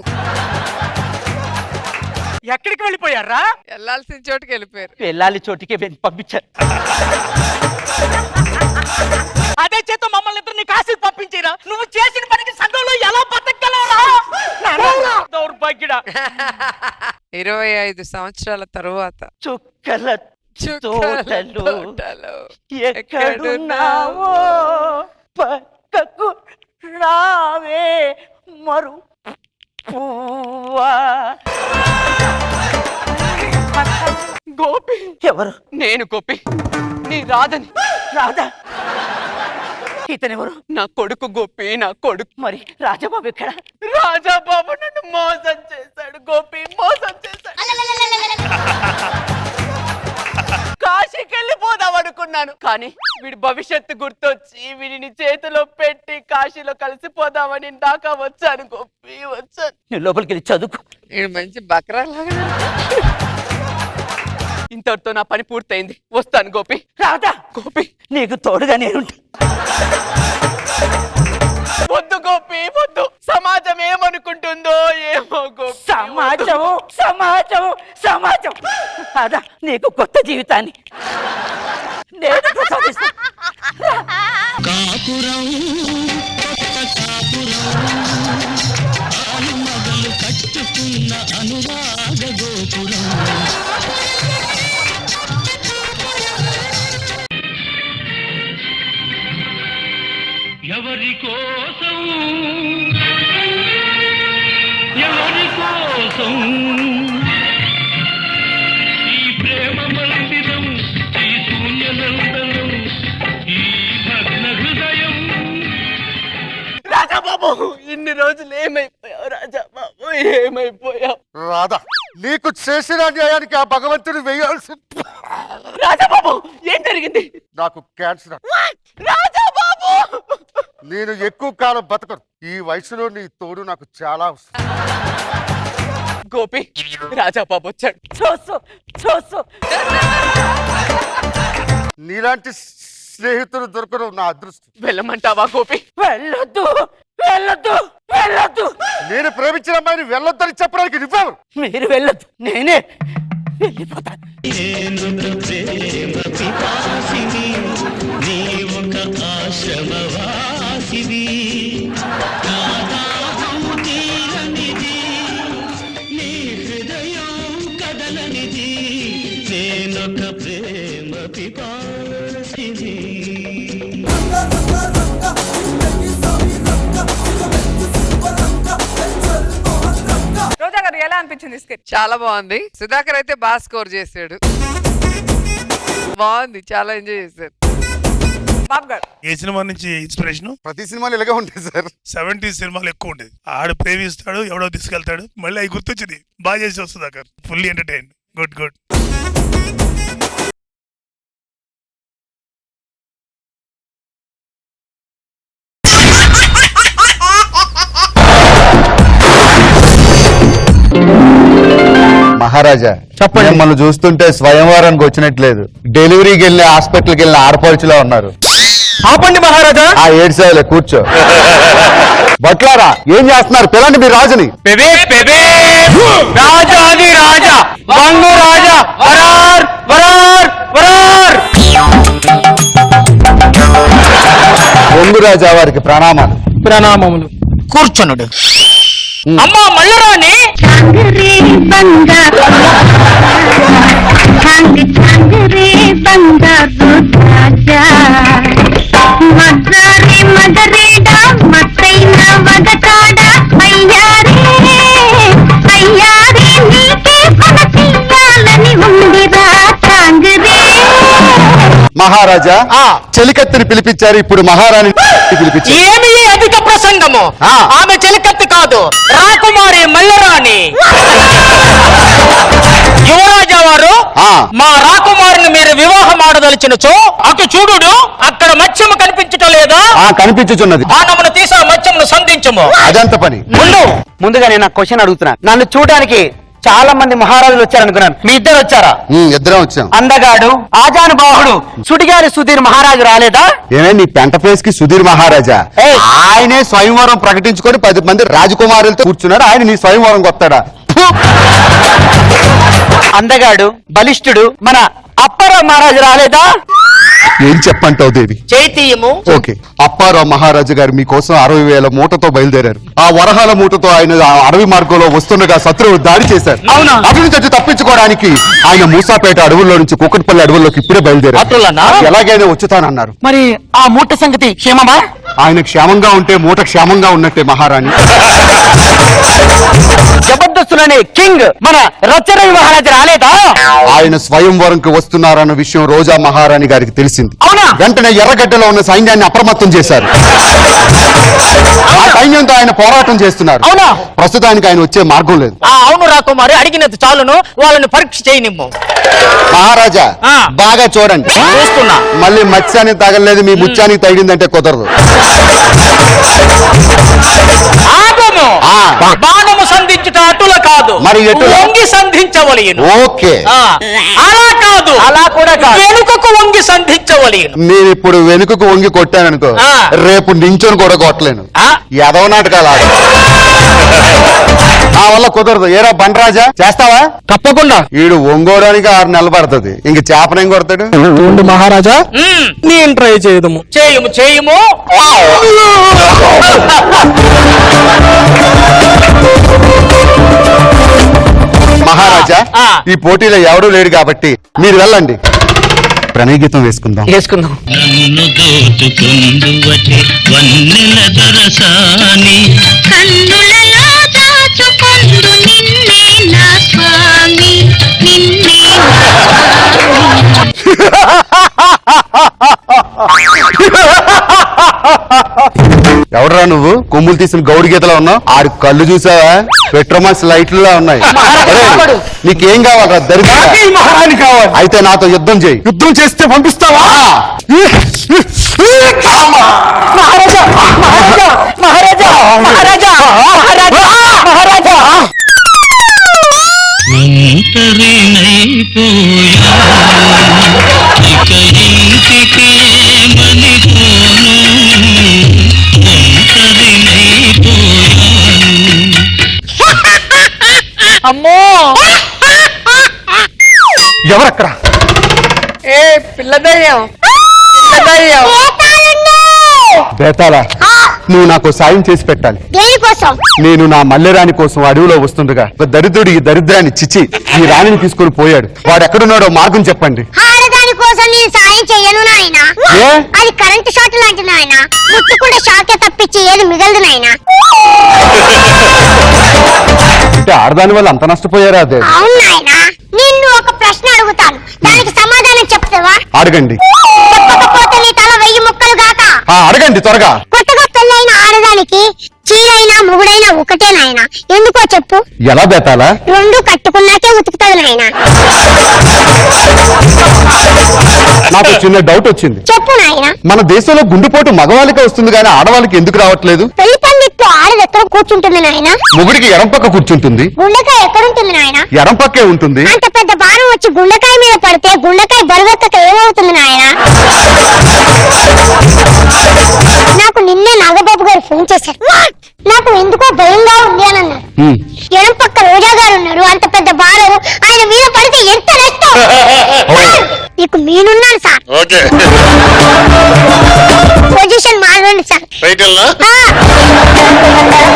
ఎక్కడికి వెళ్ళిపోయారా? వెళ్ళాల్సిన చోటుకి వెళ్ళిపోయారు. వెళ్ళాలి చోటికి పంపించారు. అదే చేత మమ్మల్ని ఇద్దరు నీకు ఆశలు పంపించేరా? నువ్వు చేసిన పనికి సంఘంలో ఎలా బతకగలవురా? దౌర్భాగ్యుడా. 25 సంవత్సరాల తరువాత చుక్కల తోటలో ఎక్కడున్నావో పక్కకు రావే మరు పువ్వా. గోపి ఎవరు? నేను గోపి, నీ రాధని. రాధా? ఇతనెవరు? నా కొడుకు గోపి, నా కొడుకు. మరి రాజబాబు ఎక్కడ? రాజాబాబు నన్ను మోసం చేశాడు గోపి, మోసం చేశాడు. కాశీకి వెళ్ళిపోదాం అనుకున్నాను, కానీ వీడి భవిష్యత్తు గుర్తొచ్చి వీడిని చేతిలో పెట్టి కాశీలో కలిసిపోదామని దాకా వచ్చాను గోపి, వచ్చాను. నేను లోపలికి వెళ్ళి చదువుకో. నేను మంచి బక్రా లాగా. ఇంతటితో నా పని పూర్తయింది, వస్తాను గోపి. రాధా? గోపి నీకు తోడుగా నేనుంటా. వద్దు గోపి, వద్దు. సమాజం ఏమనుకుంటుందో ఏమో గోపి. సమాజము సమాజము సమాజం. రాధా, నీకు కొత్త జీవితాన్ని నేను ప్రసాదిస్తా. కాపురం కొత్త కాపురం ఆలు మగలు కట్టుకున్న అనురాగ గోపురం. ఎవరి కోసం ఎవరి కోసం ఈ ప్రేమ మందిరం, ఈ శూన్యనందనం, ఈ భగ్న హృదయం. రాజాబాబు, ఇన్ని రోజులు ఏమైపోయావు రాజాబాబు, ఏమైపోయావు? రాధా, నీకు చేసిన న్యాయానికి ఆ భగవంతుడు వేయాల్సి. రాజాబాబు, ఏం జరిగింది? నాకు క్యాన్సర్. రాజాబాబు, నేను ఎక్కువ కాలం బతకను. ఈ వయసులో నీ తోడు నాకు చాలా అవసరం. గోపి, రాజాబాబు వచ్చాడు. నీలాంటి స్నేహితులు దొరకడం నా అదృష్టం. వెళ్ళమంటావా గోపి? వెళ్ళొద్దు, వెళ్ళొద్దు, వెళ్ళొద్దు. నేను ప్రేమించిన అమ్మాయిని వెళ్ళొద్దని చెప్పడానికి నువ్వెవరు? మీరు వెళ్ళొద్దు, నేనే వెళ్ళిపోతాను. ప్రేమ పిపాసిని, నీ ఒక ఆశ్రమవాసివి. నా దాహము తీరనిది, నీ హృదయం కదలనిది. నేనొక ప్రేమ పిపాసిని. రోజా గారు ఎలా అనిపించింది స్కిట్? చాలా బాగుంది. సుధాకర్ అయితే బాగా స్కోర్ చేశాడు. బాగుంది, చాలా ఎంజాయ్ చేశారు. బాబు గారు, ఏ సినిమా నుంచి ఇన్స్పిరేషన్? ప్రతి సినిమాలు ఇలాగే ఉంటాయి సార్. 70s సినిమాలు ఎక్కువ ఉండేది. ఆడు ప్రేమిస్తాడు, ఎవడో తీసుకెళ్తాడు, మళ్ళీ అవి గుర్తొచ్చింది. బాగా చేసి వస్తుంది అక్కడ. Fully entertain. Good good. Maharaja, చెప్పండి. మిమ్మల్ని చూస్తుంటే స్వయంవరానికి వచ్చినట్లేదు, డెలివరీకి వెళ్ళి హాస్పిటల్కి వెళ్ళిన ఆడపడుచులా ఉన్నారు. ఆపండి మహారాజా. ఆ ఏడ్సేవలే, కూర్చో. బట్లారా, ఏం చేస్తున్నారు? పిల్లండి మీ రాజుని. రాజాది రాజా, బంగు రాజా, వరార్ వరార్ వరార్. బొంగు రాజా వారికి ప్రణామాలు. ప్రణామములు. కూర్చొనుడు. అమ్మా మల్లరాణి. చాంగరే బంగారు చాంగరే బంగారు రాజా, మద్రారి మదరేడా మత్తైన వగటాడ, అయ్యారే అయ్యారే నీకే కొన చెయ్యాలని ఉందిరా చాంగరే. మహారాజా, చెలికత్తిని పిలిపించారు, ఇప్పుడు మహారాణి పిలిపించారు. ఏమి అధిక ప్రసంగము? ఆమె చెలికత్తి కాదు, రాకుమారి మల్లరాణి. యువరాజా వారు, మా రాకుమారిని మీరు వివాహం ఆడదలిచినచో అటు చూడు, అక్కడ మత్స్యము కనిపించటం లేదా? కనిపించుచున్నది. బాణమును తీసా మత్స్యమును సంధించము. అదంత పని. ముందుగా నేను క్వశ్చన్ అడుగుతున్నా. నన్ను చూడడానికి చాలా మంది మహారాజులు వచ్చారనుకున్నాను, మీ ఇద్దరు వచ్చారా? ఇద్దరం వచ్చాం. అందగాడు, ఆజానుబాహుడు సుడిగారి సుధీర్ మహారాజు రాలేదా? ఏమే నీ పెంట ఫేస్ కి సుధీర్ మహారాజా? ఆయనే స్వయంవరం ప్రకటించుకొని 10 మంది రాజకుమారులతో కూర్చున్నాడు. ఆయన నీ స్వయంవరం కొత్తాడా? అందగాడు, బలిష్ఠుడు మన అప్పర మహారాజు రాలేదా? ఏం చెప్పంటావు దేవి? చైతీయము. ఓకే, అప్పారావు మహారాజు గారు మీకోసం 60,000 మూటతో బయలుదేరారు. ఆ వరహాల మూటతో ఆయన ఆ అడవి మార్గంలో వస్తుండగా శత్రువు దాడి చేశారు. అవునా? అటు నుంచి తప్పించుకోవడానికి ఆయన మూసాపేట అడవుల్లో నుంచి కూకట్పల్లి అడవుల్లోకి ఇప్పుడే బయలుదేరారు. అట్లనా? ఎలాగైనా వచ్చుతానన్నారు. మరి ఆ మూట సంగతి క్షేమమా? ఆయన క్షేమంగా ఉంటే మూట క్షేమంగా ఉన్నట్టే మహారాణి. జబర్దస్తులనే కింగ్ మన రచ్చరవి మహారాజు రాలేదా? ఆయన స్వయంవరంకి వస్తున్నారన్న విషయం రోజా మహారాణి గారికి తెలిసింది. అవునా? వెంటనే ఎర్రగడ్డలో ఉన్న సైన్యాన్ని అప్రమత్తం చేశారు. ఆ సైన్యంతో ఆయన పోరాటం చేస్తున్నారు. అవునా? ప్రస్తుతానికి ఆయన వచ్చే మార్గం లేదు. అవును రాకుమారి, అడిగినది చాలును, వాళ్ళని పరీక్ష చేయనిమ్ము. మహారాజా బాగా చూడండి. చూస్తున్నా. మళ్ళీ మత్స్యానికి తగలేదు, మీ ముత్యానికి తగిలిందంటే కుదరదు. ఆగము. బాణము సంధించుట అటుల కాదు, మరి ఎటుల? వంగి సంధించవలెను. ఓకే, అలా కాదు, అలా కూడా కాదు, వెనుకకు వంగి సంధించవలెను. నేను ఇప్పుడు వెనుకకు వంగి కొట్టాను అనుకో, రేపు నించొని కూడా కొట్టలేను. ఎదవ నాటకాలు ఆడు. నా వల్ల కుదరదు. ఏరా బండరాజా, చేస్తావా? తప్పకుండా. వీడు ఒంగోడానికి 6 నెలలు పడుతుంది. ఇంక చేపనేం కొడతాడు? మహారాజా నేను ట్రై చేయదము. చేయుము చేయుము. మహారాజా ఈ పోటీలో ఎవడూ లేడు కాబట్టి మీరు వెళ్ళండి. ప్రణయ గీతం వేసుకుందాం. వేసుకుందాం. నన్ను దోచుకుందువటే వన్నెల దొరసాని, కన్నులలో దాచుకొందు నిన్నే నా స్వామి, నిన్నే ఎవడరా నువ్వు? కొమ్ములు తీసిన గౌడి గీతలో ఉన్నావు. ఆడి కళ్ళు చూసావా? పెట్రోమాస్ లైట్లులా ఉన్నాయి. అరే, నీకేం కావాలరా? దరిద్రుడా. మహారాణి కావాలి. అయితే నాతో యుద్ధం చేయి. యుద్ధం చేస్తే పంపిస్తావా? మహారాజా మహారాజా మహారాజా మహారాజా మహారాజా మహారాజా. ఒంటరినైపోయా ఇక ఇంటికి మనిపోను, ఒంటరినైపోయాను. అమ్మో, ఎవరక్కడ? ఏ పిల్లదయ్యం, పిల్లదయ్యం. బేతాళా, నువ్వు నాకు సాయం చేసి పెట్టాలి. దేనికోసం? నేను నా మల్లెరాణి కోసం అడవిలో వస్తుండగా ఒక దరిద్రుడు ఈ దరిద్రాన్ని చిచి ఈ రాణిని తీసుకొని పోయాడు. వాడు ఎక్కడున్నాడో మార్గం చెప్పండి. ఆడదాని కోసం నేను సాయం చెయ్యను నాయనా. ఏ? అది కరెంటు షాట్ లాంటి నాయనా. ముట్టుకుంటే షాకే తప్పించి ఏది మిగలదు నాయనా. అంటే ఆడదాని వల్ల అంత నష్టపోయారా? అదే అవును నాయనా. నిన్ను ఒక ప్రశ్న అడుగుతాను, దానికి సమాధానం చెప్తావా? అడగండి. చెప్పకపోతే నీ తల 1000 ముక్కలు గాక. అడగండి త్వరగా. కొత్తగా పెళ్ళైన ఆడదానికి చీరైనా మొగుడైనా ఒకటే నాయనా. ఎందుకో చెప్పు? ఎలా బేతాళా? రెండు కట్టుకున్నాకే ఉతుకుతుంది నాయనా. నాకు చిన్న డౌట్ వచ్చింది. చెప్పు నాయనా. మన దేశంలో గుండెపోటు మగవాళ్ళకే వస్తుంది కానీ ఆడవాళ్ళకి ఎందుకు రావట్లేదు? పెళ్లి పందిట్లో ఆడది ఎక్కడ కూర్చుంటుంది నాయనా? మొగుడికి ఎడం పక్క కూర్చుంటుంది. గుండెకాయ ఎక్కడుంటుంది నాయనా? ఎడం పక్కే ఉంటుంది. అంత పెద్ద బాణం వచ్చి గుండెకాయ మీద పడితే గుండెకాయ బరువెక్కక ఏమవుతుంది నాయనా? నాకు నిన్నే నాగబాబు గారు ఫోన్ చేశారు. నాకు ఎందుకో భయంగా ఉంది అని అన్నారు. ఎడం పక్క రోజా గారు ఉన్నారు. అంత పెద్ద బాణం ఆయన మీద పడితే ఎంత నష్టం. నీకు మీనున్నాను సార్. పొజిషన్ మారండి సార్.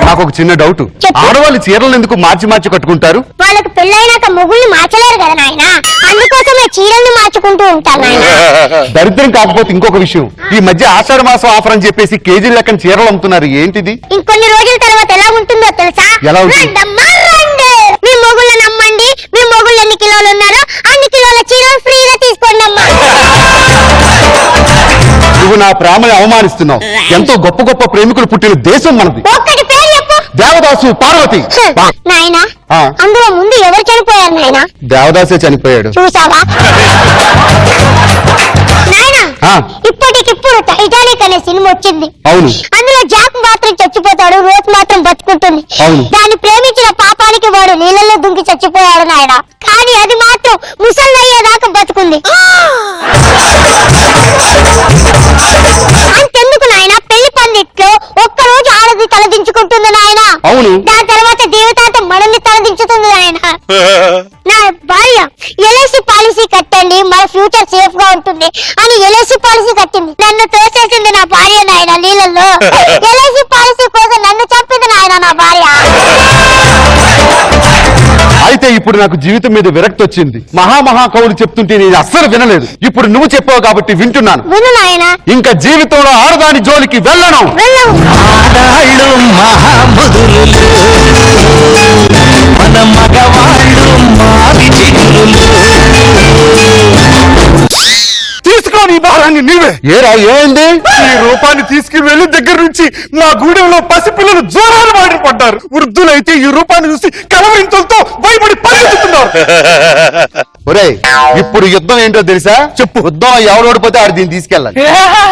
నాకు ఒక చిన్న డౌట్. ఆడవాళ్ళు చీరలు ఎందుకు మార్చి మార్చి కట్టుకుంటారు? వాళ్ళకి పెళ్ళైనాక మొగుల్ని మార్చలేరు కదా నాయన, అందుకోసమే చీరల్ని మార్చుకుంటూ ఉంటారు నాయన. దరిద్రం కాకపోతే ఇంకొక విషయం, ఈ మధ్య ఆషాఢ మాసం ఆఫర్ అని చెప్పేసి కేజీ లెక్కన చీరలు అమ్ముతున్నారు. ఏంటిది? ఇంకొన్ని రోజుల తర్వాత ఎలా ఉంటుందో తెలుసా? ఎలా ఉంటుంది? రండమ్మా, రండి. మీ మొగుళ్ళని నమ్మండి. మీ మొగుళ్ళు ఎన్ని కిలోలు ఉన్నారో అన్ని కిలోల చీరలు ఫ్రీగా తీసుకోండి అమ్మా. నువ్వు నా ప్రేమని అవమానిస్తున్నావు. ఎంతో గొప్ప గొప్ప ప్రేమికులు పుట్టిన దేశం మనది. ఒక్కటి పేరు చెప్పు. దేవదాసు, పార్వతి. నాయనా, అందులో ముందు ఎవరు చనిపోయారు నాయనా? దేవదాసే చనిపోయాడు. చూసావా నాయనా? ఇప్పటికిప్పుడు టైటానిక్ అనే సినిమా వచ్చింది. అవును. అందులో జాక్ మాత్రం చచ్చిపోతాడు, రోజ్ మాత్రం బతుకుంటుంది. అవును. దాన్ని ప్రేమించిన పాపానికి వాడు నీళ్ళలో దుంకి చచ్చిపోయాడు నాయన. కానీ అది మాత్రం ముసల్లయ్యేదాకా బతుకుంది. అంతెందుకు నాయన, పెళ్లి పందిట్లో ఒక్కరోజు ఆడది తలదించుకుంటుంది నాయన. అవును. దాని తర్వాత దేవతాంతం మనల్ని తలదించుతుంది నాయన. నా భార్య ఎల్ఐసి పాలసీ కట్టండి, మన ఫ్యూచర్ సేఫ్ గా ఉంటుంది అని ఎల్ఐసి ముంచేసింది నా భార్య నాయన నీళ్ళల్లో. ఎల్ఐసి పాలసీ కోసం నన్ను చంపింది నాయన నా భార్య. అయితే ఇప్పుడు నాకు జీవితం మీద విరక్తి వచ్చింది. మహాకవులు చెప్తుంటే నేను అస్సలు వినలేదు. ఇప్పుడు నువ్వు చెప్పావు కాబట్టి వింటున్నాను. విను నాయన. ఇంకా జీవితంలో ఆడదాని జోలికి వెళ్ళను. ఆడాళ్ళు మహాముదురులు మన మగవాళ్ళు మావి చిగురులు. తీసుకో నీ భారాన్ని నీవే. ఏరా ఏమైంది? ఈ రూపాన్ని తీసుకువెళ్ళి దగ్గర నుంచి మా గూడెంలో పసిపిల్లలు జోరాలు మాడిపడ్డారు. వృద్ధులైతే ఈ రూపాన్ని చూసి కలవరింతలతో భయపడి పరిగెత్తుతున్నారు. ఒరేయ్, ఇప్పుడు యుద్ధం ఏంటో తెలుసా? చెప్పు. యుద్ధం ఎవడు ఓడిపోతే ఆడు దీన్ని తీసుకెళ్ళాలి.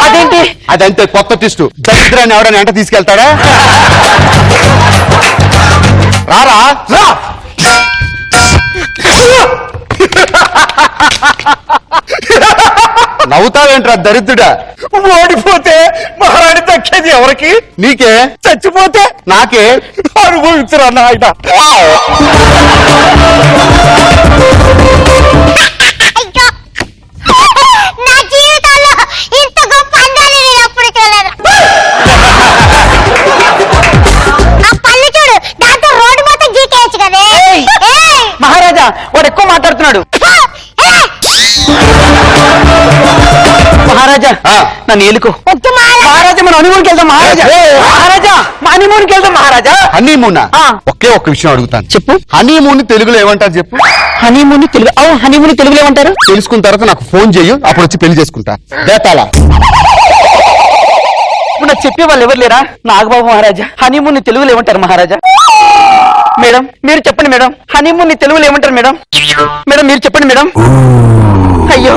అదేంటి? అదంతే కొత్త టిస్టు. దరిద్రాన్ని ఎవడని వెంట తీసుకెళ్తాడా? రారా రా. నవ్వుతావేంట్రా దరిద్రుడా? ఓడిపోతే మహారాణి దక్కేది ఎవరికి? నీకే. చచ్చిపోతే నాకే. అనుభవించరా నాయన. నా జీవితంలో ఇంత గొప్ప అందాన్ని నేను అప్పుడు చూడలేదు. ఆ పళ్ళు చూడు, దాంతో రోడ్డు మొత్తం గీకేయచ్చు కదే. మహారాజా వాడు ఎక్కువ మాట్లాడుతున్నాడు. మహారాజా నన్ను ఏలుకో. మహారాజా మనం హనీమూన్కి వెళ్దాం. మహారాజా మా హనీమూన్కి వెళ్దాం మహారాజా. హనీమూనా? ఒకే ఒక్క విషయం అడుగుతాను, చెప్పు. హనీమూన్ తెలుగులో ఏమంటారు చెప్పు? హనీమూన్ తెలుగు హనీమూన్ తెలుగులో ఏమంటారు? తెలుసుకున్న తర్వాత నాకు ఫోన్ చేయు, అప్పుడు వచ్చి పెళ్లి చేసుకుంటా. దేతాలా ఇప్పుడు నాకు చెప్పే వాళ్ళు ఎవరు లేరా? నాగబాబు మహారాజా హనీమూన్ తెలుగులో ఏమంటారు మహారాజా? మేడం మీరు చెప్పండి మేడం. హనీమూన్ తెలుగులో ఏమంటారు మేడం? మేడం మీరు చెప్పండి మేడం. అయ్యో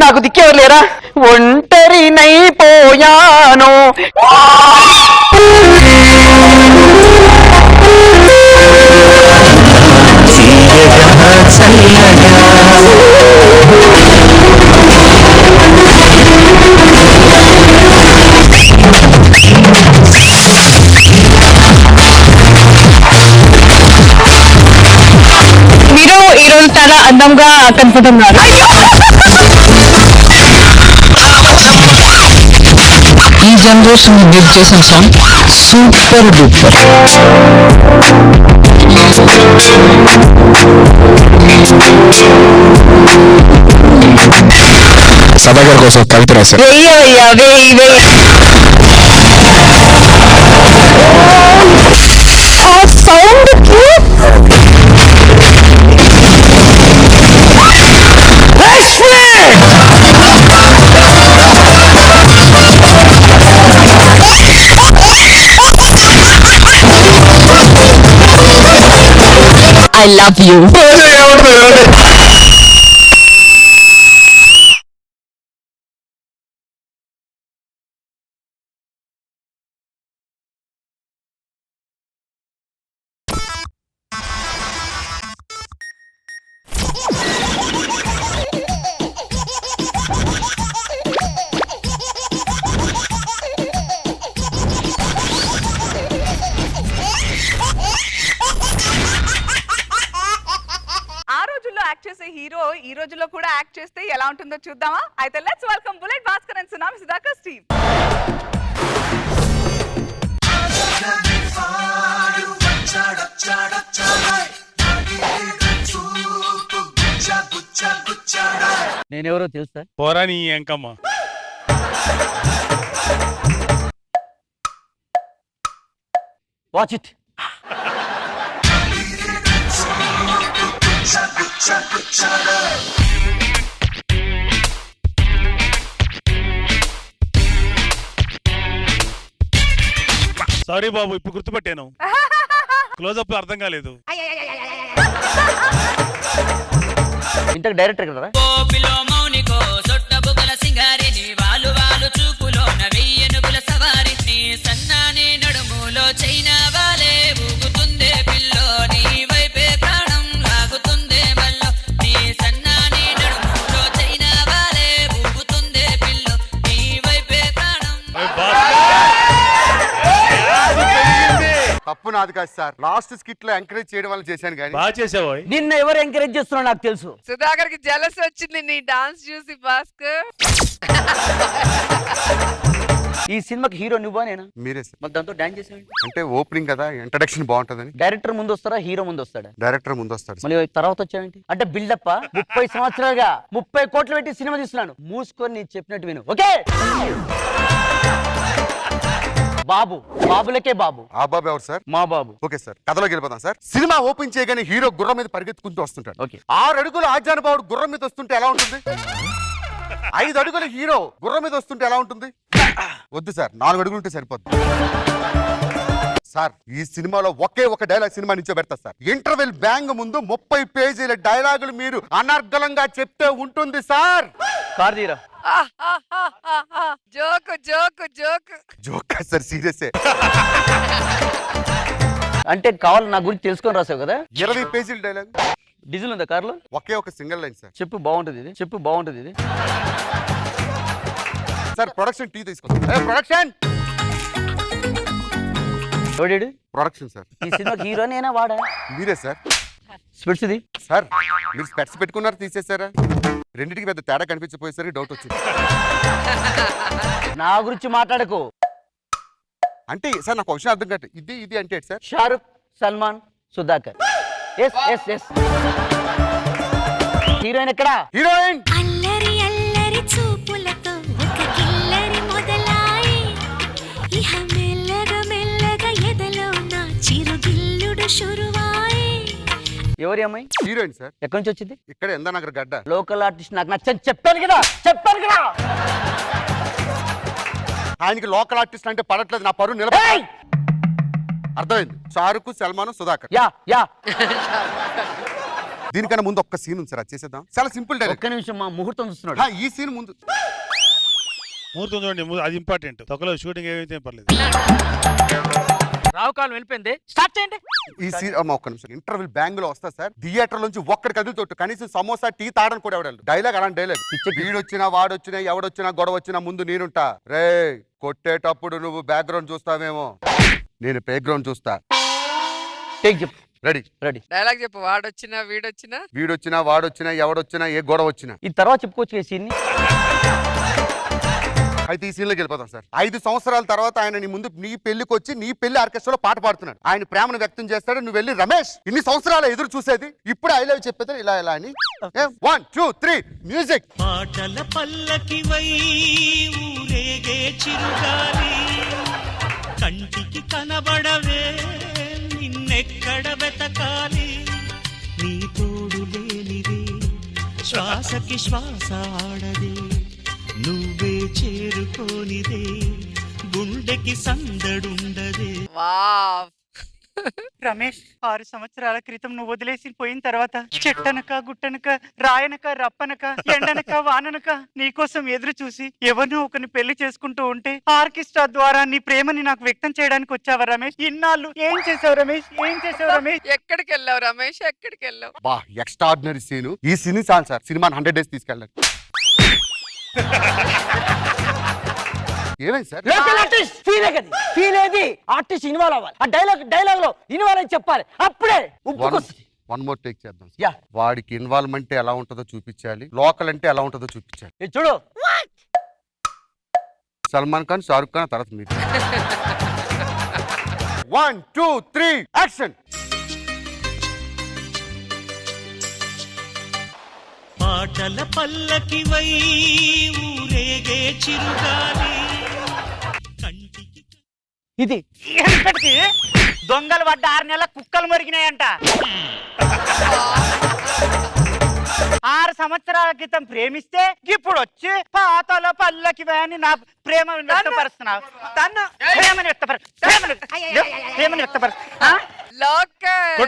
నాకు దిక్కేవారు లేరా? ఒంటరినైపోయాను. మీరు ఈ రోజు చాలా అందంగా కనపడుతున్నారు. ఈ జనరేషన్ మీరు చేసిన సాంగ్ సూపర్ డూపర్. సదాగర్ కోసం కవిత రాశారు. I love you. హీరో ఈ రోజుల్లో కూడా యాక్ట్ చేస్తే ఎలా ఉంటుందో చూద్దామా? అయితే let's welcome bullet Bhaskar and tsunami Sudhakar team. నేనెవరో తెలుసా? పోరా నీ ఎంకమ్మ. Watch it. సారీ బాబు, ఇప్పుడు గుర్తుపట్టాను. క్లోజప్ అర్థం కాలేదు. ఇంతకు డైరెక్టర్ కదా? తప్పు నాది కాదు సార్. లాస్ట్ స్కిట్ లో ఎంకరేజ్ చేయడం వల్ల చేశాను కానీ. బాగా చేసావు. నిన్న ఎవరు ఎంకరేజ్ చేస్తున్నారో నాకు తెలుసు. సుధాకర్ కి జలస్ వచ్చింది నీ డాన్స్ చూసి భాస్కర్. ఈ సినిమాకి హీరో నువ్వా నేను? మీరే సార్. మరి దాంతో డాన్స్ చేసావు అంటే ఓపెనింగ్ కదా, ఇంట్రడక్షన్ బాగుంటదని. డైరెక్టర్ ముందు వస్తారా హీరో ముందు వస్తాడా? డైరెక్టర్ ముందు వస్తాడు సార్. మళ్ళీ తర్వాత వచ్చావేంటి? అంటే బిల్డప్ 30 సంవత్సరాలుగా 30 కోట్లు పెట్టి సినిమా తీస్తున్నాను, మూసుకొని నేను చెప్పినట్టు విను. ఓకే బాబు, బాబులకే బాబు. ఆ బాబు ఎవరు సార్? మా బాబు. ఓకే సార్, కథలోకి వెళ్ళిపోతాం సార్. సినిమా ఓపెన్ చేయగానే హీరో గుర్రం మీద పరిగెత్తుకుంటూ వస్తుంటాడు. ఓకే. 6 అడుగుల ఆజానుభావుడు గుర్రం మీద వస్తుంటే ఎలా ఉంటుంది? 5 అడుగుల హీరో గుర్రం మీద వస్తుంటే ఎలా ఉంటుంది? వద్దు సార్, 4 అడుగులు ఉంటే సరిపోద్ది సార్. ఈ సినిమాలో ఒకే ఒక డైలాగ్ సినిమా నుంచో పెడతా సార్. ఇంటర్వెల్ బ్యాంగ్ ముందు 30 పేజీల డైలాగులు మీరు అనర్గళంగా చెప్తే ఉంటుంది సార్. కార్ తీరా. Joke joke joke joke sir, serious. అంటే కావాలి నా గురించి తెలుసుకొని రాసావు కదా. 20 పేజీల డైలాగ్. డీజిల్ ఉందా కార్లో? ఒకే ఒక సింగిల్ లైన్ సార్. చెప్పు బాగుంటుంది ఇది, చెప్పు బాగుంటుంది ఇది. సార్ ప్రొడక్షన్ టీ తీసుకుంటాం. ప్రొడక్షన్ ఎవడాడు? Production sir. ఈ సినిమాకి హీరో నేనా వాడా? మీరే సార్. స్పెట్స్ ఇది సార్ మీరు స్పెట్స్ పెట్టుకున్నారు, తీసేసారా? రెండింటికి పెద్ద తేడా కనిపించపోయేసరికి డౌట్ వచ్చింది. నా గురించి మాట్లాడకు. అంటే సార్ నాకు విషయం అర్థం కాదు. ఇది ఇది అంటే ఏంటి sir? Shahrukh, Salman, Sudhakar. Yes yes yes. Heroine ఎక్కడా? హీరోయిన్ అల్లరి అల్లరి చూపులతో ఒక కిల్లరి మొదలాయి ఇహ మెల్లగా మెల్లగా ఎదలో నా చిరుగిల్లుడు షురువాయి. ఎవరి అమ్మాయి? Heroine sir. ఎక్కడి నుంచి వచ్చింది? ఇక్కడ ఎందానగర్ గడ్డ. లోకల్ ఆర్టిస్ట్ నాకు నచ్చని చెప్పాను కదా, చెప్పాను కదా. ఆయనకి లోకల్ ఆర్టిస్ట్ అంటే పడట్లేదు, నా పరువు నిలబడి. అర్థమైంది. షారుఖ్, సల్మాన్, సుధాకర్. Yeah yeah. దీనికన్నా ముందు ఒక్క సీన్ ఉంది సార్, అది చేసేద్దాం. చాలా సింపుల్ డైలాగ్. ఒక్క నిమిషం, మా ముహూర్తం చూస్తున్నాడు. ఈ సీన్ ముందు ముహూర్తం చూడండి, అది ఇంపార్టెంట్. తొక్కలో షూటింగ్ ఏమైతే పర్లేదు. రావు కాలం వెళ్ళిపోయింది, స్టార్ట్ చేయండి. ఈ సీన్ ఒక్క నిమిషం. ఇంటర్వెల్ బ్యాంగ్ లో వస్తా సార్. థియేటర్ నుంచి ఒక్కడి కదులుతోటి కనీసం సమోసా టీ తాడని కూడా ఎవడాలి. డైలాగ్ అలాంటి డైలాగ్. వీడొచ్చినా వాడొచ్చినా ఎవడొచ్చినా గొడవ వచ్చినా ముందు నేనుంటా. రే కొట్టేటప్పుడు నువ్వు బ్యాక్గ్రౌండ్ చూస్తావేమో, నేను ప్లే గ్రౌండ్ చూస్తా. టేక్ చెప్పు. Ready ready. డైలాగ్ చెప్పు. వాడొచ్చినా వీడొచ్చినా వాడొచ్చినా ఎవడొచ్చినా ఏ గొడవ వచ్చినా. ఈ తర్వాత చెప్పుకోవచ్చు ఈ సీన్ ని. అయితే ఈ సీన్లోకి వెళ్ళిపోతాం సార్. 5 సంవత్సరాల తర్వాత ఆయన నీ ముందు నీ పెళ్లికి వచ్చి నీ పెళ్లి ఆర్కెస్ట్రాలో పాట పాడుతున్నాడు. ఆయన ప్రేమను వ్యక్తం చేస్తాడు. నువ్వు వెళ్ళి రమేష్ ఇన్ని సంవత్సరాలు ఎదురు చూసేది ఇప్పుడు ఐ లవ్ చెప్పేది ఇలా ఇలా అని. 1 2 3 మ్యూజిక్. పాటల పల్లకివై ఊరేగే చిరుగాలి కంటికి కనబడవే నిన్నెక్కడ వెతకాలి నీ తోడు లేనిదే శ్వాసకి శ్వాస ఆడదే నువ్వే చేరుకోనిదే గుండెకి సందడుండదే. వావ్. రమేష్ 6 సంవత్సరాల క్రితం నువ్వు వదిలేసి పోయిన తర్వాత చెట్టనక గుట్టనక రాయనక రప్పనక ఎండనక వాననక నీకోసం ఎదురు చూసి ఎవరినో ఒకరిని పెళ్లి చేసుకుంటూ ఉంటే ఆర్కెస్ట్రా ద్వారా నీ ప్రేమని నాకు వ్యక్తం చేయడానికి వచ్చావా రమేష్? ఇన్నాళ్ళు ఏం చేసావు రమేష్? ఏం చేసావు రమేష్? ఎక్కడికి వెళ్ళావు రమేష్? ఎక్కడికి వెళ్ళావు? బా ఎక్స్ట్రాడినరీ సీన్. ఈ సీన్ చాలు సార్ సినిమాని 100 days తీసుకెళ్ళాలి. ఏమైంది సార్? లోకల్ ఆర్టిస్ట్ ఫీల్ కదా, ఫీల్ ఏది ఆర్టిస్ట్ ఇన్వాల్వ్ అవ్వాలి. ఆ డైలాగ్ లో ఇన్వాల్వ్ అని చెప్పాలి, అప్పుడే ఉప్పుకొస్తుంది. వన్ మోర్ టేక్ చేద్దాం. యా. వాడికి ఇన్వాల్వ్మెంట్ ఎలా ఉంటుందో చూపించాలి, లోకల్ అంటే ఎలా ఉంటుందో చూపించాలి. చూడు సల్మాన్ ఖాన్, షారుఖ్ ఖాన్, తర్వాత మీరు. 1 2 3 యాక్షన్. పాటల పల్లకివై ఊరేగే చిరుగాలి కంటికి. ఇది దొంగలు పడ్డ 6 నెలల కుక్కలు మరిగినాయంట. 6 సంవత్సరాల క్రితం ప్రేమిస్తే ఇప్పుడు వచ్చి పాతల పల్లకి అని నా ప్రేమ వ్యక్తపరుస్తున్నావు. ప్రేమను వ్యక్తపరుస్తున్నా. Local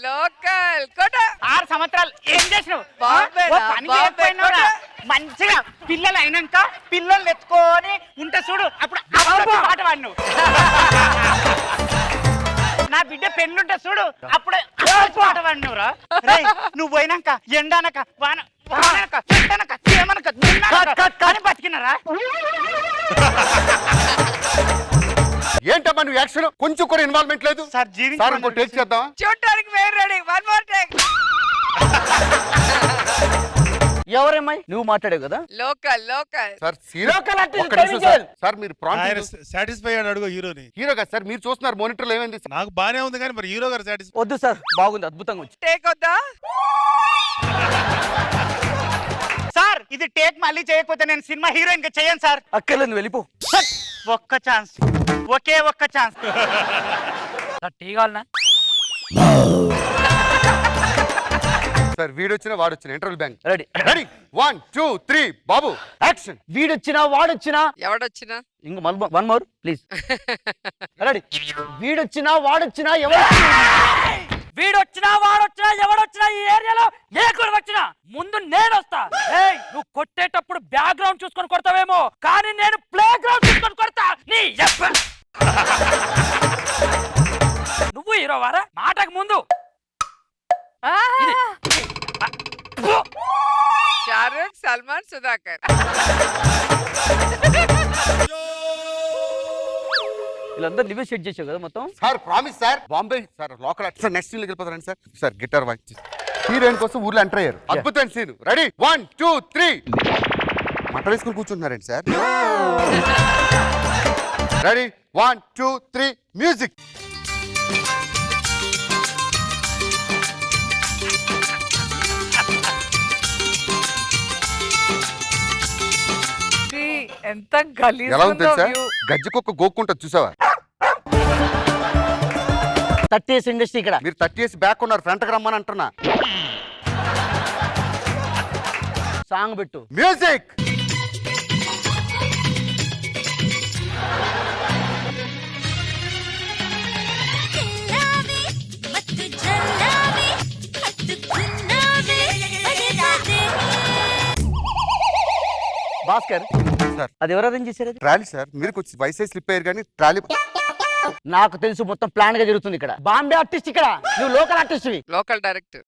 local Kota. 6 సంవత్సరాలు ఏం చేసినావు? బాంబేనా? ఓ పని చేయకపోయినావురా? మంచిగా పిల్లలు అయినాక పిల్లలు ఎత్తుకొని ఉంటే చూడు, అప్పుడు పాట పాడినావు. నా బిడ్డ పెళ్ళుంటే చూడు, అప్పుడే పాట పాడినవురా. నువ్వు పోయినాక ఎండనక వాననక చెట్టనక చేమనక కానీ బతికినారా? ఏంటమ్మా నువ్వు యాక్షన్? కొంచెం కూడా ఇన్వాల్వ్మెంట్ లేదు సార్. సార్ ఇంకో టేక్ చేద్దాం. చూడటానికి వేరు రెడీ. 1 more take. ఎవరమ్మాయి నువ్వు మాట్లాడావు కదా local local sir Local artist ఒక్క నిమిషం సార్. సార్ మీరు ప్రాంప్ట్ సాటిస్ఫై అని అడుగు హీరోని. హీరో కదా సార్, మీరు చూస్తున్నారు మానిటర్లో ఏమైంది సార్? నాకు బానే ఉంది కానీ మరి హీరో గారు సాటిస్ఫై. వద్దు సార్, బాగుంది, అద్భుతంగా వచ్చి. టేక్ వద్దా సార్ ఇది టేక్ మళ్ళీ చేయకపోతే నేను సినిమా హీరోయిన్ గా చేయను సార్. అక్కర్లేదు, వెళ్ళిపో. ఒక్క ఛాన్స్, ఒకే ఒక్క ఛాన్స్. టీ కావాలనా? సార్ వీడొచ్చినా వాడొచ్చిన ఇంటర్వల్ బ్యాంక్ రెడీ రెడీ 1 2 3 బాబు యాక్షన్. వీడొచ్చినా వాడొచ్చినా ఎవడొచ్చినా ఇంక వన్ మోర్ ప్లీజ్. రెడీ వీడొచ్చినా వాడొచ్చినా ఎవరు వీడొచ్చినా వాడొచ్చినా ఎవడొచ్చినా ఈ ఏరియాలో ఏ కూడా వచ్చినా ముందు నేను వస్తా. ఏయ్ నువ్వు కొట్టేటప్పుడు బ్యాక్గ్రౌండ్ చూసుకొని కొడతావేమో, కానీ నేను ప్లే గ్రౌండ్ చూసుకొని కొడతా. నీ నువ్వు హీరో వారా మాటకు ముందు షారూక్, సల్మాన్, సుధాకర్. వీళ్ళందరూ నువ్వే సెట్ చేసావు కదా మొత్తం. Sir promise sir, Bombay sir local sir. Next scene వెళ్ళిపోతారండి సార్. సార్ గిటార్ వాయించి హీరోయిన్ కోసం ఊర్లో ఎంటర్ అయ్యారు. అద్భుతమైన సీన్. రెడీ 1 2 3 మట వేసుకుని కూర్చుంటున్నారండి సార్. Ready 1 2 3 music. ఎంత గలీజ్ ఎలా ఉంది సార్? గజ్జకొక్క గోక్కుంటుంది చూసావా? 30 years ఇండస్ట్రీ ఇక్కడ. మీరు 30 years బ్యాక్ ఉన్నారు, ఫ్రంట్ కి రమ్మని అంటున్నా. సాంగ్ పెట్టు. మ్యూజిక్. భాస్కర్ సార్ అది ఎవరు అరేంజ్ చేశారు? Trolley sir. మీరు కొంచెం వయసు స్లిప్ అయ్యారు కానీ ట్రాలీ నాకు తెలుసు, మొత్తం ప్లాన్ గా జరుగుతుంది ఇక్కడ. బాంబే ఆర్టిస్ట్ ఇక్కడ, నువ్వు లోకల్ ఆర్టిస్ట్. Local director.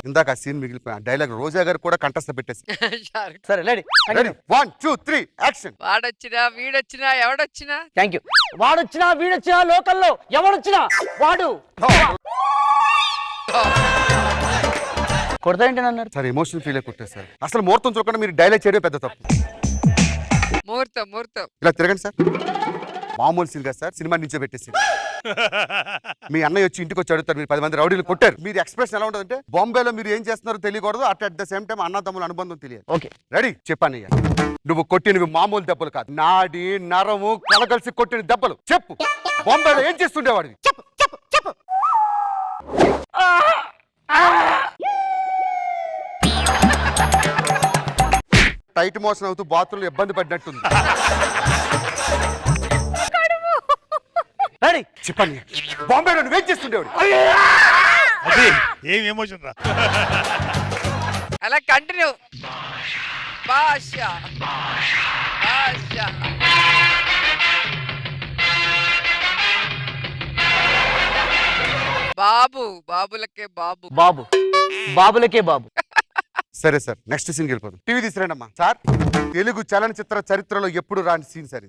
ఇందాక ఆ సీన్ మిగిలిపోయా డైలాగ్ రోజా గారు కూడా కంటస్థ పెట్టేసి. సరే రెడీ 1 2 3 యాక్షన్. వాడొచ్చినా వీడొచ్చినా ఎవడొచ్చినా. Thank you. వాడొచ్చినా వీడొచ్చినా లోకల్లో ఎవడొచ్చినా వాడు కొడతాయంటే అన్నారు సార్. ఎమోషనల్ ఫీల్ అయిపోతారు సార్. అసలు ముహూర్తం చూడకుండా మీరు డైలాగ్ చేయడం పెద్ద తప్పు. ముహూర్తం ముహూర్తం. ఇలా తిరగండి సార్. మామూలు సీన్ కదా సార్, సినిమా నుంచే పెట్టేసి. మీ అన్నయ్య వచ్చి ఇంటికి వచ్చి అడుగుతారు, మీరు 10 మంది రౌడీలు కొట్టారు. మీరు ఎక్స్ప్రెషన్ ఎలా ఉంటుందంటే బాంబేలో మీరు ఏం చేస్తున్నారో తెలియకూడదు, అట్ ద సేమ్ టైం అన్నదమ్ముల అనుబంధం తెలియదు. ఓకే రెడీ చెప్పానయ్యా. నువ్వు కొట్టినవి మామూలు దెబ్బలు కాదు, నాడి నరము కలగలిసి కొట్టిన దెబ్బలు. చెప్పు, బాంబేలో ఏం చేస్తుండేవాడివి? చెప్పు చెప్పు చెప్పు. టైట్ మోషన్ అవుతూ బాత్రూంలో ఇబ్బంది పడినట్టుంది. రెడీ చెప్పండి, బాంబేలో నువ్వేం చేస్తుండేవాడు? ఏం ఎమోషన్ రా. అలా కంటిన్యూ. భాష భాష. బాబు బాబులకే బాబు. బాబు బాబులకే బాబు. సరే సార్, నెక్స్ట్ సీన్ వెళ్ళిపోతాం. టీవీ తీసుకురండి అమ్మా. సార్ తెలుగు చలనచిత్ర చరిత్రలో ఎప్పుడు రాని సీన్ సార్.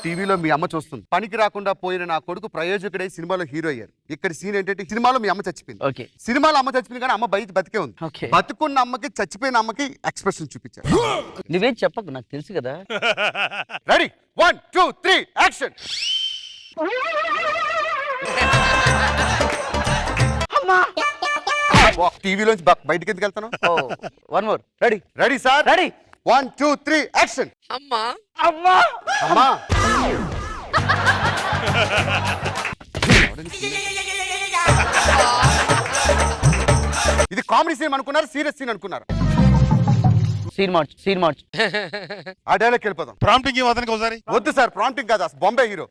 టీవీలో మీ అమ్మ చూస్తుంది. పనికి రాకుండా పోయిన నా కొడుకు ప్రయోజకుడై సినిమాలో హీరో అయ్యారు. ఇక్కడ సీన్ ఏంటంటే సినిమాలో మీ అమ్మ చచ్చిపోయింది. ఓకే. సినిమాలో అమ్మ చచ్చిపోయింది కానీ అమ్మ బయట బతికే ఉంది. ఓకే. బతుకున్న అమ్మకి చచ్చిపోయిన అమ్మకి ఎక్స్ప్రెషన్ చూపించారు. నువ్వేం చెప్పకు, నాకు తెలుసు కదా. Ready 1 2 3 action. టీవీలోంచి బయటికి ఎందుకు వెళ్తాను? One more. Ready ready sir. Ready 1 2 3 action. అమ్మా అమ్మా అమ్మా. ఇది కామెడీ సీన్ అనుకున్నారు, సీరియస్ సీన్ అనుకున్నారు? సీన్ మార్చ్, సీన్ మార్చ్. ఆ డైలాగ్ వెళ్ళిపోదాం. ప్రాంప్టింగ్ అతనికి ఒకసారి వద్దు సార్, ప్రాంప్టింగ్ కాదు, అసలు బాంబే హీరో.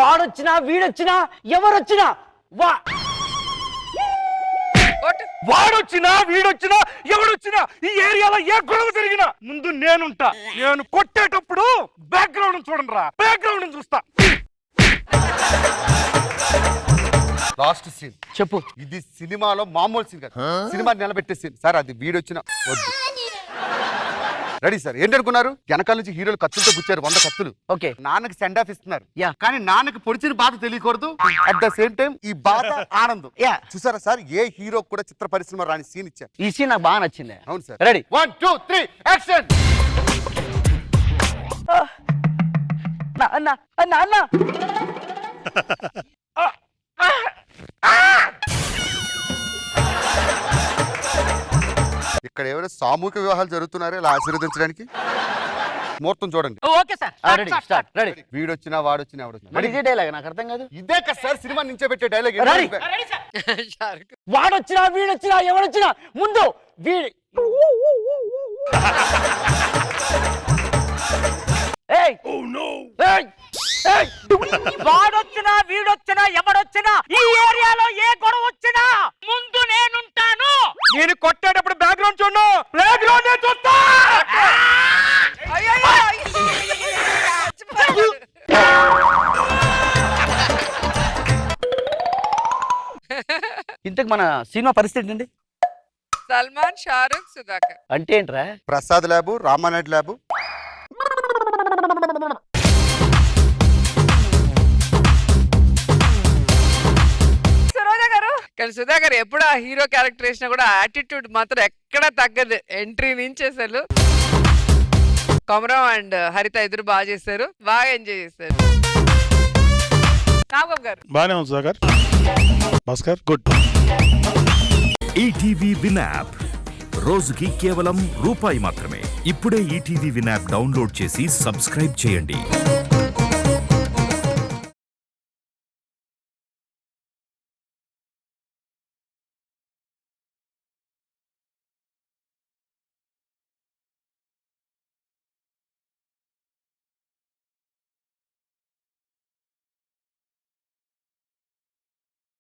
వాడొచ్చినా వీడొచ్చినా ఎవరొచ్చినా వాడొచ్చినా వీడొచ్చినా ఎవడొచ్చినా ఈ ఏరియాలో ఏ గొడవ జరిగినా ముందు నేనుంటా. నేను కొట్టేటప్పుడు బ్యాక్గ్రౌండ్ చూడండి రా, బ్యాక్గ్రౌండ్ చూస్తా. లాస్ట్ సీన్ చెప్పు. ఇది సినిమాలో మామూలు సీన్ కాదు, సినిమా నిలబెట్టే సీన్ సార్. అది వీడొచ్చిన వద్దు. రెడీ సార్ ఏంటనుకున్నారు? వెనకాల నుంచి హీరోలు కత్తులతో గుచ్చారు 100 కత్తులు. ఓకే. నాన్నకి సెండ్ ఆఫ్ ఇస్తున్నారు. యా. కానీ నాన్నకి పొడిచిన బాధ తెలియకూడదు. అట్ ద సేమ్ టైం ఈ బాధ ఆనందం. యా. చూసారా సార్, ఏ హీరో కూడా చిత్ర పరిశ్రమ రాని సీన్ ఇచ్చారు. ఈ సీన్ నాకు బాగా నచ్చింది. అవును సార్. Ready 1 2 3 action. నాన్న ఇక్కడ ఎవరైనా సామూహిక వివాహాలు జరుగుతున్నారా ఇలా ఆశీర్వదించడానికి? ముహూర్తం చూడండి. Okay sir. Ready start. Ready. వీడొచ్చినా వాడొచ్చినా ఎవడొచ్చినా మరి ఇదే డైలాగ్ నాకు అర్థం కాదు. ఇదే కదా సార్ సినిమా నుంచే పెట్టే డైలాగ్. రెడీ. వాడొచ్చినా వీడొచ్చినా ఎవడొచ్చినా ముందు వీడి ఏయ్ ఏయ్ ఏయ్ వాడొచ్చినా వీడొచ్చినా ఎవడొచ్చినా ఈ ఏరియాలో ఏ గొడవ వచ్చినా ముందు నేనుంటాను. నేను కొట్టేటప్పుడు బ్యాక్గ్రౌండ్ చూడు, బ్యాక్గ్రౌండ్ చూస్తా. ఇంతకు మన సినిమా పరిస్థితి ఏంటి? సల్మాన్, షారుఖ్, సుధాకర్. అంటే ఏంట్రా? Prasad lab, Ramanaidu lab. సరోజా గారు. కానీ సుధాకర్ ఎప్పుడు ఆ హీరో క్యారెక్టర్ వేసినా కూడా యాటిట్యూడ్ మాత్రం ఎక్కడ తగ్గదు. ఎంట్రీ నుంచి అసలు కొమరం అండ్ హరిత ఇద్దరు బాగా చేశారు, బాగా ఎంజాయ్ చేశారు. నాగబాబు గారు బానే ఉంది Sagar. Bhaskar good. ETV win app రోజుకి కేవలం రూపాయి మాత్రమే. ఇప్పుడే ఈటీవీ విన్ యాప్ డౌన్లోడ్ చేసి సబ్స్క్రైబ్ చేయండి.